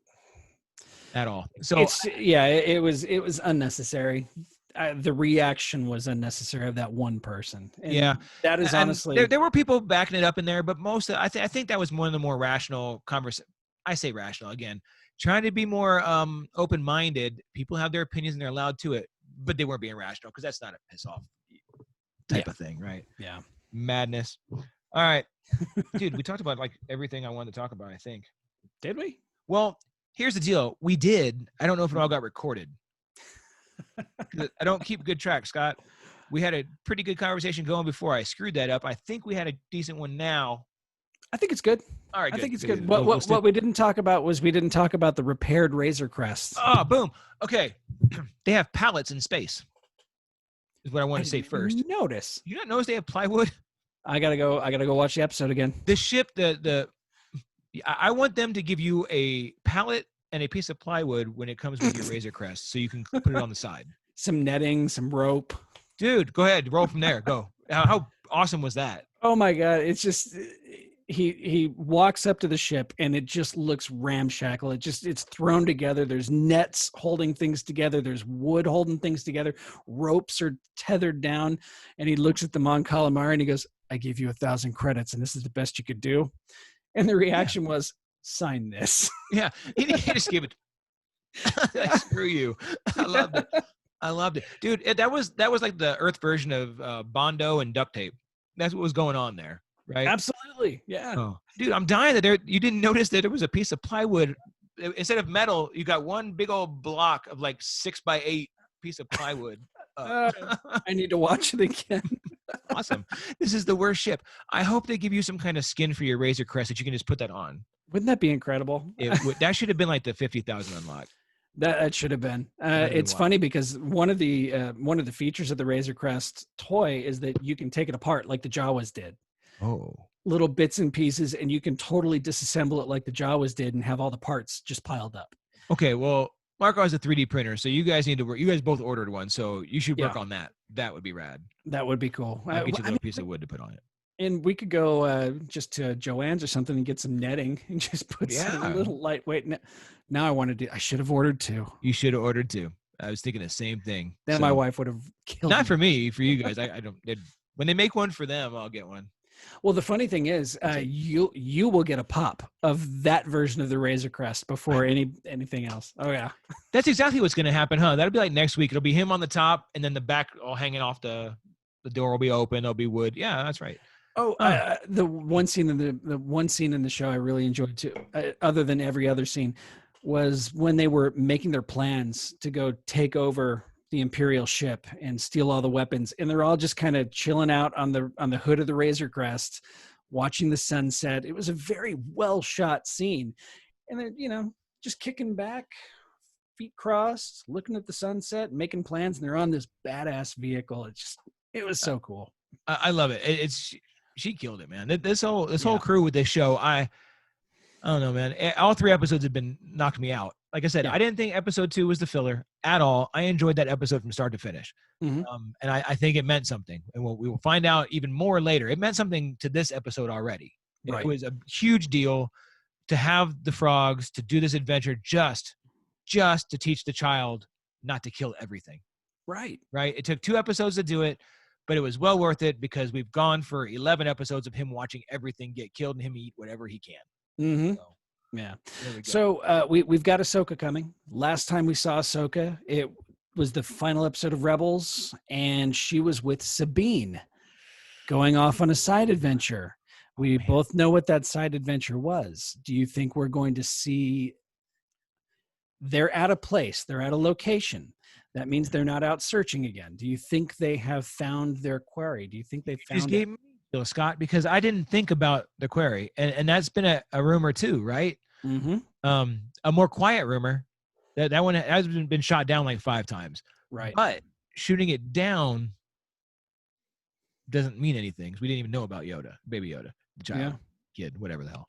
at all. So it was unnecessary. The reaction was unnecessary of that one person. And that is honestly there were people backing it up in there, but most I think that was one of the more rational conversations. I say rational again, trying to be more open-minded. People have their opinions and they're allowed to it, but they weren't being rational because that's not a piss off type of thing, right? Yeah, madness. All right, dude, we talked about like everything I wanted to talk about. I think. Did we? Well, here's the deal. We did. I don't know if it all got recorded. I don't keep good track, Scott. We had a pretty good conversation going before I screwed that up. I think we had a decent one now. I think it's good. All right, I think it's good. What we didn't talk about was the repaired Razor Crest. Oh, boom. Okay. They have pallets in space. Is what I want to say first. Notice. You don't notice they have plywood? I gotta go watch the episode again. The ship, I want them to give you a pallet and a piece of plywood when it comes with your Razor Crest, so you can put it on the side. Some netting, some rope. Dude, go ahead, roll from there. Go. How awesome was that? Oh my God! It's just he walks up to the ship and it just looks ramshackle. It's thrown together. There's nets holding things together. There's wood holding things together. Ropes are tethered down, and he looks at the Mon Calamari and he goes, "I gave you 1,000 credits, and this is the best you could do." And the reaction was, sign this. Yeah, he just gave it. Screw you. I loved it. Dude, that was like the Earth version of Bondo and duct tape. That's what was going on there, right? Absolutely, yeah. Oh. Dude, I'm dying that you didn't notice that there was a piece of plywood. Instead of metal, you got one big old block of like 6x8 piece of plywood. I need to watch it again. Awesome. This is the worst ship. I hope they give you some kind of skin for your Razor Crest that you can just put that on. Wouldn't that be incredible? That should have been like the 50,000 unlock. That should have been. It's funny because one of the features of the Razor Crest toy is that you can take it apart like the Jawas did. Oh. Little bits and pieces, and you can totally disassemble it like the Jawas did and have all the parts just piled up. Okay, well, Marco has a 3D printer, so you guys need to work. You guys both ordered one, so you should work on that. That would be rad. That would be cool. I'll get you a little piece of wood to put on it. And we could go just to Joann's or something and get some netting and just put some little lightweight net. Now I want to do. I should have ordered two. You should have ordered two. I was thinking the same thing. Then my wife would have killed me. Not for me, for you guys. I don't. When they make one for them, I'll get one. Well, the funny thing is, you will get a pop of that version of the Razor Crest before anything else. Oh yeah, that's exactly what's going to happen, huh? That'll be like next week. It'll be him on the top, and then the back all hanging off the door will be open. There'll be wood. Yeah, that's right. Oh, the one scene in the show I really enjoyed too, other than every other scene, was when they were making their plans to go take over the Imperial ship and steal all the weapons, and they're all just kind of chilling out on the hood of the Razor Crest, watching the sunset. It was a very well shot scene, and they're just kicking back, feet crossed, looking at the sunset, making plans, and they're on this badass vehicle. It was so cool. I love it. She killed it, man. This whole crew with this show, I don't know, man. All 3 episodes have been knocked me out. Like I said, I didn't think episode 2 was the filler at all. I enjoyed that episode from start to finish. Mm-hmm. And I think it meant something. And we will find out even more later. It meant something to this episode already. Right. It was a huge deal to have the frogs, to do this adventure just to teach the child not to kill everything. Right. Right? It took 2 episodes to do it, but it was well worth it because we've gone for 11 episodes of him watching everything get killed and him eat whatever he can. Mm-hmm. So, yeah. there we go. So we've got Ahsoka coming. Last time we saw Ahsoka, it was the final episode of Rebels, and she was with Sabine going off on a side adventure. We both know what that side adventure was. Do you think we're going to see they're at a place, they're at a location? That means they're not out searching again. Do you think they have found their quarry? Do you think they found gave me Scott, because I didn't think about the quarry, and that's been a rumor too, right? Mm-hmm. A more quiet rumor that one has been shot down like 5 times, Right? But shooting it down doesn't mean anything because we didn't even know about Yoda, baby Yoda, the child, kid, whatever the hell.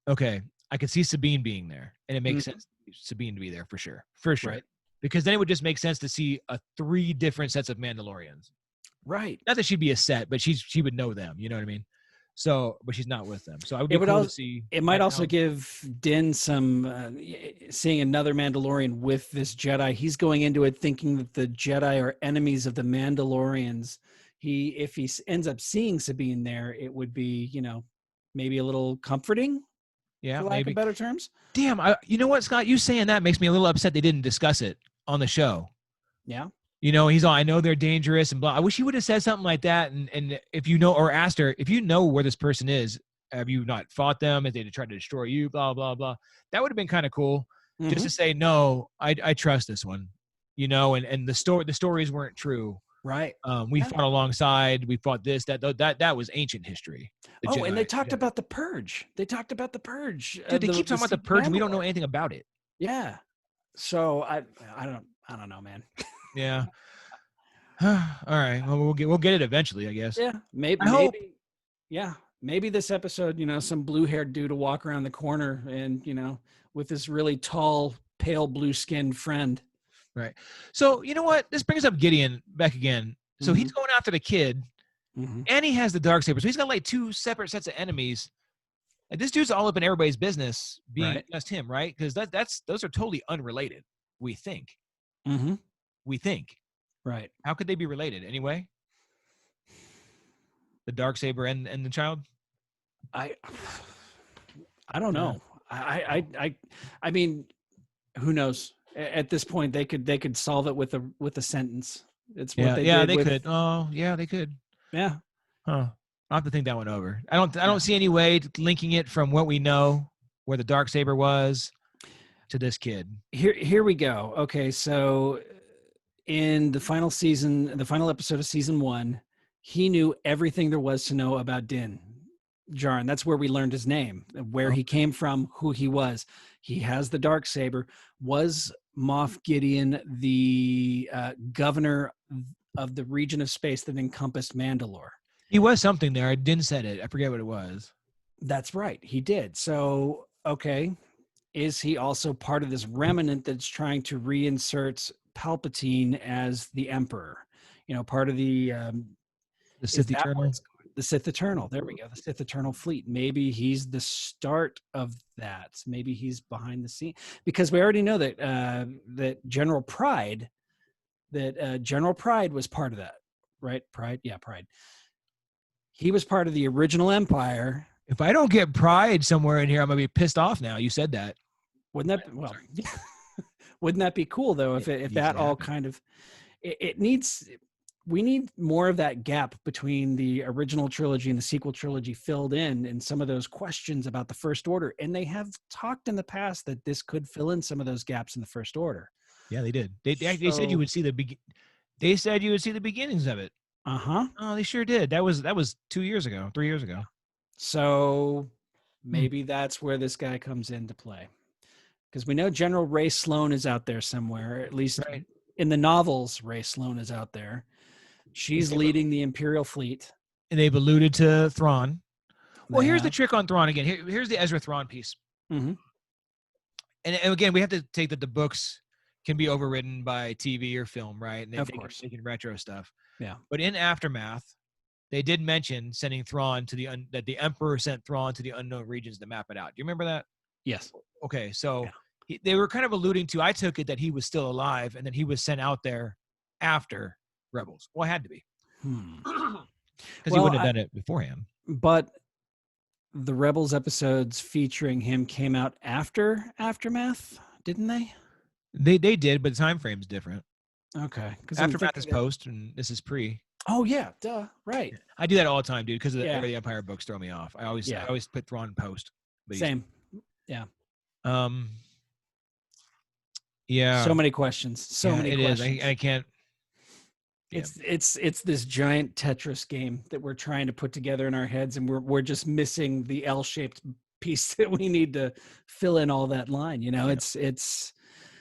Okay, I could see Sabine being there, and it makes sense for Sabine to be there for sure, Right. because then it would just make sense to see 3 different sets of Mandalorians. Right. Not that she'd be a set, but she would know them. You know what I mean? So, but she's not with them. So I would be cool to see. It might also give Din some seeing another Mandalorian with this Jedi. He's going into it thinking that the Jedi are enemies of the Mandalorians. If he ends up seeing Sabine there, it would be, maybe a little comforting. Yeah, for lack of better terms. Damn, you know what, Scott? You saying that makes me a little upset they didn't discuss it on the show. Yeah. He's all, I know they're dangerous and blah. I wish he would have said something like that. And if you know, or asked her, if you know where this person is, have you not fought them? If they tried to destroy you, blah, blah, blah. That would have been kind of cool. Just to say, no, I trust this one, and the stories weren't true. Right. We fought alongside, we fought this, that was ancient history. And they talked about the Purge. They talked about the Purge. Dude, they keep talking about the Purge and we don't know anything about it. Yeah. So I don't know, man. Yeah. All right. Well, we'll get it eventually, I guess. Yeah. Maybe. Yeah. Maybe this episode, some blue-haired dude will walk around the corner and, with this really tall, pale blue-skinned friend. Right. So, you know what? This brings up Gideon back again. So he's going after the kid, and he has the Darksaber. So he's got like 2 separate sets of enemies. And this dude's all up in everybody's business, being just him, right? Because those are totally unrelated. We think. Mm-hmm. We think. Right. How could they be related anyway? The Darksaber and the child? I don't know. I mean, who knows? At this point, they could solve it with a sentence. It's what they did. They could. Oh, yeah, they could. Yeah. Huh. I'll have to think that one over. I don't see any way to linking it from what we know, where the Darksaber was, to this kid. Here we go. Okay, so in the final episode of season 1, he knew everything there was to know about Din Djarin. That's where we learned his name, where he came from, who he was. He has the Darksaber. Was Moff Gideon the governor of the region of space that encompassed Mandalore? He was something there. I didn't say it. I forget what it was. That's right. He did. So, okay. Is he also part of this remnant that's trying to reinsert Palpatine as the Emperor? Part of the Sith Eternal. The Sith Eternal. There we go. The Sith Eternal fleet. Maybe he's the start of that. Maybe he's behind the scene, because we already know that that General Pride was part of that, right? Pride. He was part of the original Empire. If I don't get Pride somewhere in here, I'm gonna be pissed off now. You said that. Wouldn't that be cool though? If that all kind of we need more of that gap between the original trilogy and the sequel trilogy filled in, and some of those questions about the First Order. And they have talked in the past that this could fill in some of those gaps in the First Order. Yeah, they did. They said you would see They said you would see the beginnings of it. Uh-huh. Oh, they sure did. That was 3 years ago. So maybe that's where this guy comes into play. Because we know General Ray Sloan is out there somewhere. At least in the novels, Ray Sloan is out there. She's leading the Imperial fleet. And they've alluded to Thrawn. Well, here's the trick on Thrawn again. Here's the Ezra Thrawn piece. Mm-hmm. And again, we have to take that the books can be overridden by TV or film, right? And of course. They can retro stuff. Yeah. But in Aftermath, they did mention sending Thrawn to that the Emperor sent Thrawn to the unknown regions to map it out. Do you remember that? Yes. Okay, so they were kind of alluding to, I took it that he was still alive and then he was sent out there after Rebels. Well, it had to be. Because he wouldn't have done it beforehand. But the Rebels episodes featuring him came out after Aftermath, didn't they? They did, but the time frame's different. Okay. Because Aftermath is post and this is pre. Oh, yeah. Duh. Right. I do that all the time, dude, because the Empire books throw me off. I always put Thrawn in post. Same. Yeah. Yeah. So many questions. So many questions. I can't. Yeah. It's this giant Tetris game that we're trying to put together in our heads, and we're just missing the L-shaped piece that we need to fill in all that line. You know, it's.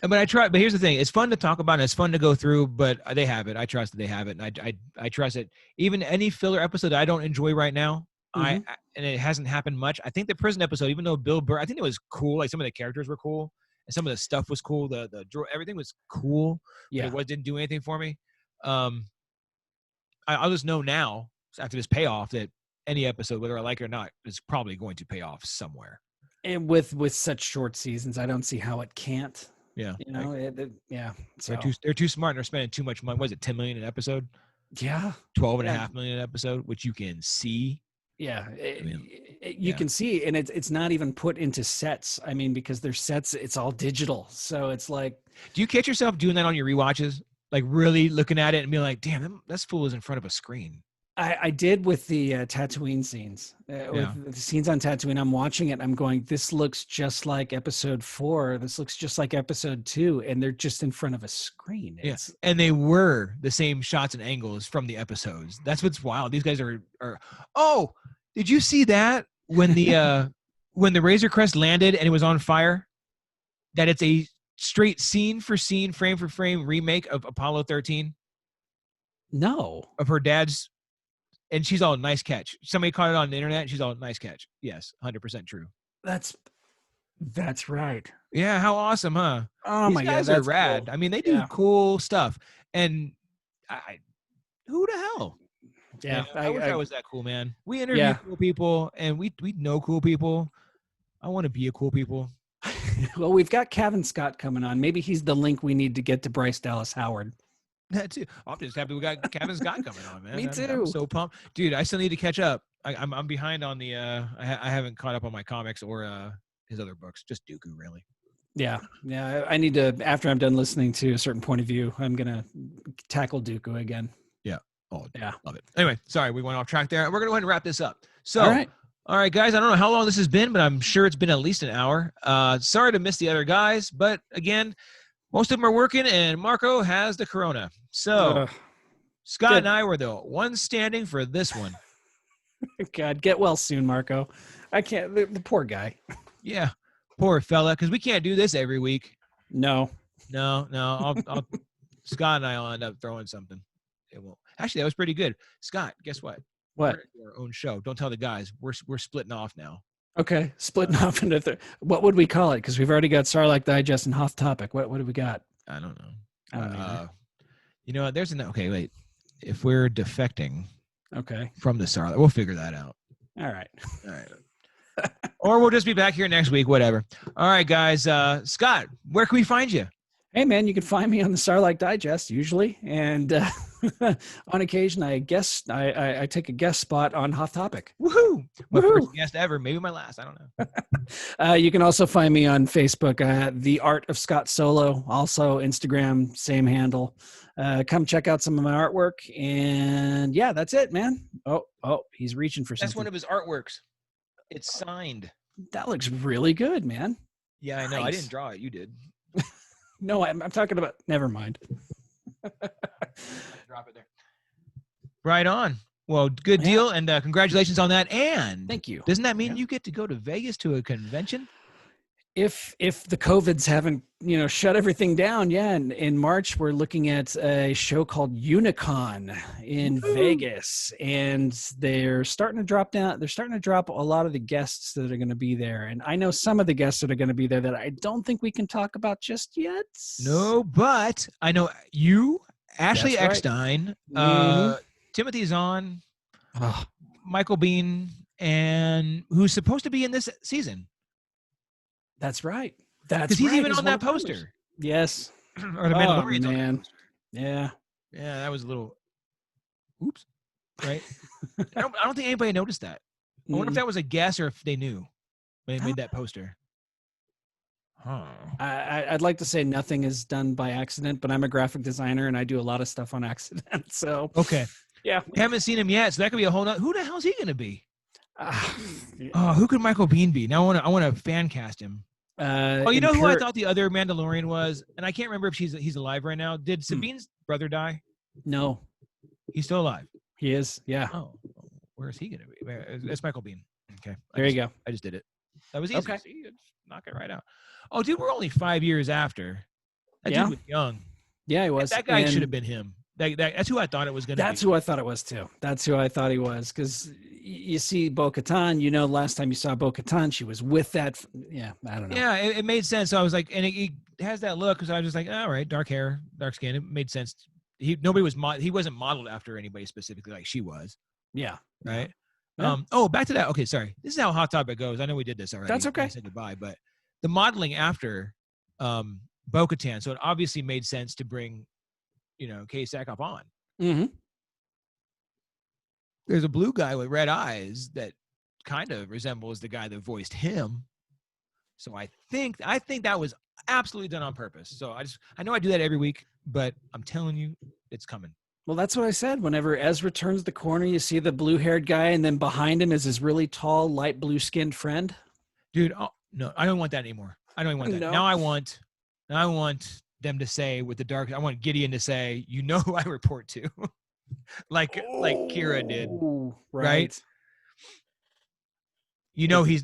But I try. But here's the thing: it's fun to talk about, and it's fun to go through. But they have it. I trust that they have it, and I trust it. Even any filler episode that I don't enjoy right now, and it hasn't happened much. I think the prison episode, even though Bill Burr, I think it was cool. Like some of the characters were cool, and some of the stuff was cool. The everything was cool. Yeah, it didn't do anything for me. I'll just know now after this payoff that any episode, whether I like it or not, is probably going to pay off somewhere. And with such short seasons, I don't see how it can't. Yeah, you know, So. They're too smart and they're spending too much money. What is it, $10 million an episode? Yeah, $12.5 million an episode, which you can see. Yeah, you can see, and it's not even put into sets. I mean, because their sets, it's all digital, so it's like. Do you catch yourself doing that on your rewatches? Like really looking at it and being like, "Damn, that fool is in front of a screen." I did with the Tatooine scenes. With the scenes on Tatooine, I'm watching it. I'm going, this looks just like episode 4. This looks just like episode 2. And they're just in front of a screen. Yes. Yeah. And they were the same shots and angles from the episodes. That's what's wild. These guys are oh, did you see that when the when the Razor Crest landed and it was on fire? That it's a straight scene for scene, frame for frame remake of Apollo 13? No. Of her dad's. And she's all, nice catch. Somebody caught it on the internet. She's all, nice catch. Yes, 100% true. That's right. Yeah, how awesome, huh? Oh my God, these guys are rad. Cool. I mean, they do cool stuff. And who the hell? Yeah, I wish I was that cool, man. We interview cool people, and we know cool people. I want to be a cool people. Well, we've got Kevin Scott coming on. Maybe he's the link we need to get to Bryce Dallas Howard. That too. I'm just happy we got Kevin Scott coming on, man. Me too. I'm so pumped, dude. I still need to catch up. I'm behind on the. I haven't caught up on my comics or his other books. Just Dooku, really. Yeah. I need to. After I'm done listening to A Certain Point of View, I'm gonna tackle Dooku again. Yeah. Oh yeah. Love it. Anyway, sorry we went off track there. We're gonna go ahead and wrap this up. So. All right, guys. I don't know how long this has been, but I'm sure it's been at least an hour. Sorry to miss the other guys, but again. Most of them are working, and Marco has the corona. So, Scott and I were the ones standing for this one. God, get well soon, Marco. I can't. The poor guy. Yeah, poor fella, because we can't do this every week. No. I'll Scott and I will end up throwing something. It won't. Actually, that was pretty good. Scott, guess what? What? We're our own show. Don't tell the guys. We're splitting off now. Okay, splitting off into what would we call it? Because we've already got Sarlacc Digest and Hoth Topic. What do we got? I don't know. You know, there's okay. Wait, if we're defecting, from the Sarlacc, we'll figure that out. All right. Or we'll just be back here next week. Whatever. All right, guys. Scott, where can we find you? Hey, man, you can find me on the Sarlacc Digest usually, and on occasion, I take a guest spot on Hoth Topic. Woohoo! My first guest ever, maybe my last. I don't know. You can also find me on Facebook, The Art of Scott Solo. Also Instagram, same handle. Come check out some of my artwork, and yeah, that's it, man. Oh, he's reaching for something. That's one of his artworks. It's signed. That looks really good, man. Yeah, I know. Nice. I didn't draw it. You did. No, I'm talking about. Never mind. Drop it there. Right on. Well, good deal, and congratulations on that. And thank you. Doesn't that mean you get to go to Vegas to a convention? If the COVIDs haven't shut everything down, and in March we're looking at a show called Unicon in Vegas, and they're starting to drop down. They're starting to drop a lot of the guests that are going to be there, and I know some of the guests that are going to be there that I don't think we can talk about just yet. No, but I know you, Ashley Eckstein, Timothy Zahn, Michael Bean, and who's supposed to be in this season. That's right. That's because he's right. even on that one of the members. poster. Yes. Or the Mandalorian's on that poster. Yeah. Yeah, that was a little. Oops. Right. I don't think anybody noticed that. I wonder if that was a guess or if they knew when they made that poster. Huh. I'd like to say nothing is done by accident, but I'm a graphic designer and I do a lot of stuff on accident. So okay. Yeah. We haven't seen him yet, so that could be a whole nother. Who the hell is he going to be? Who could Michael Biehn be? Now I want to fan cast him. You know who I thought the other Mandalorian was? And I can't remember if he's alive right now. Did Sabine's brother die? No. He's still alive. He is, yeah. Oh, where is he going to be? It's Michael Biehn. Okay. There you go. I just did it. That was easy. Okay. See, knock it right out. Oh, dude, we're only 5 years after. That dude was young. Yeah, he was. That guy should have been him. That's who I thought it was going to be. That's who I thought it was, too. That's who I thought he was. Because you see Bo-Katan, last time you saw Bo-Katan, she was with that. Yeah, I don't know. Yeah, it made sense. So I was like, and it has that look because I was just like, all right, dark hair, dark skin. It made sense. He wasn't modeled after anybody specifically like she was. Yeah. Right. Yeah. Back to that. Okay, sorry. This is how Hot Topic goes. I know we did this already. That's okay. I said goodbye, but the modeling after Bo-Katan, so it obviously made sense to bring, Kay Sackhoff on. Mm-hmm. There's a blue guy with red eyes that kind of resembles the guy that voiced him. So I think that was absolutely done on purpose. So I know I do that every week, but I'm telling you, it's coming. Well, that's what I said. Whenever Ezra turns the corner, you see the blue-haired guy, and then behind him is his really tall, light blue-skinned friend. Dude, no, I don't want that anymore. I don't even want that. No. Now I want them to say with the dark. I want Gideon to say, who I report to, like Kira did, right?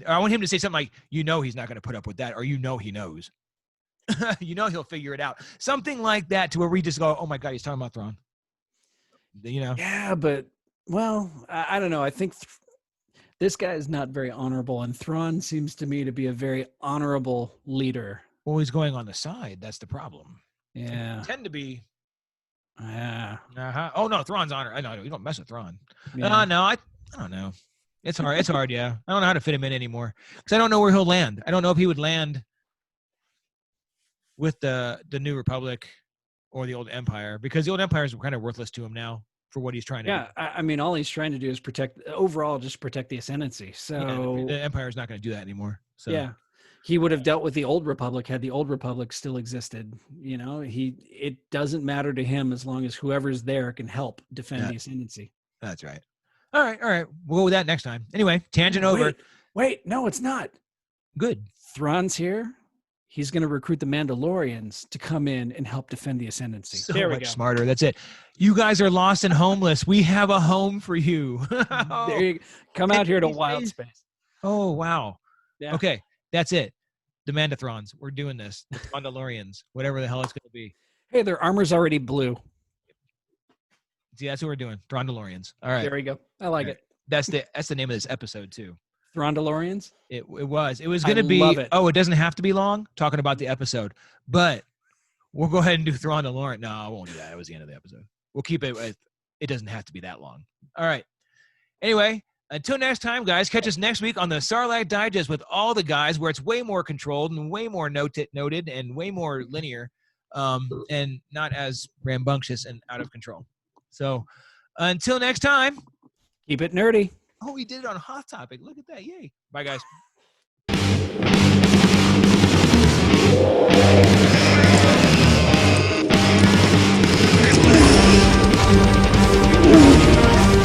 I want him to say something like, he's not going to put up with that, or he knows. He'll figure it out. Something like that, to where we just go, oh my God, he's talking about Thrawn. Yeah, but I don't know. I think this guy is not very honorable, and Thrawn seems to me to be a very honorable leader. Well, he's going on the side. That's the problem. Yeah, tend to be. Yeah. Oh no, Thrawn's honor. I know you don't mess with Thrawn. Yeah. No, I don't know. It's hard. It's hard. Yeah, I don't know how to fit him in anymore because I don't know where he'll land. I don't know if he would land with the New Republic or the Old Empire, because the Old Empire is kind of worthless to him now for what he's trying to do. Yeah, I mean, all he's trying to do is protect the ascendancy. So the Empire is not going to do that anymore. So yeah, he would have dealt with the Old Republic had the Old Republic still existed. It doesn't matter to him as long as whoever's there can help defend the ascendancy. That's right. All right. We'll go with that next time. Anyway, tangent over. Wait, no, it's not. Good. Thrawn's here. He's going to recruit the Mandalorians to come in and help defend the ascendancy. So there we go. Smarter. That's it. You guys are lost and homeless. We have a home for you. There you go. Come out here to Wild Space. Oh, wow. Yeah. Okay. That's it. The Mandathrons. We're doing this. The Mandalorians. Whatever the hell it's going to be. Hey, their armor's already blue. See, that's what we're doing. Throndelorians. All right. There we go. I like it. That's the name of this episode, too. Throndelorians? It was going to be. Love it. Oh, it doesn't have to be long talking about the episode, but we'll go ahead and do Throndelorian. No, I won't do that. It was the end of the episode. We'll keep it with, it doesn't have to be that long. All right. Anyway, until next time, guys, catch us next week on the Sarlacc Digest with all the guys, where it's way more controlled and way more noted and way more linear, and not as rambunctious and out of control. So until next time, keep it nerdy. Oh, we did it on Hoth Topic. Look at that. Yay. Bye, guys.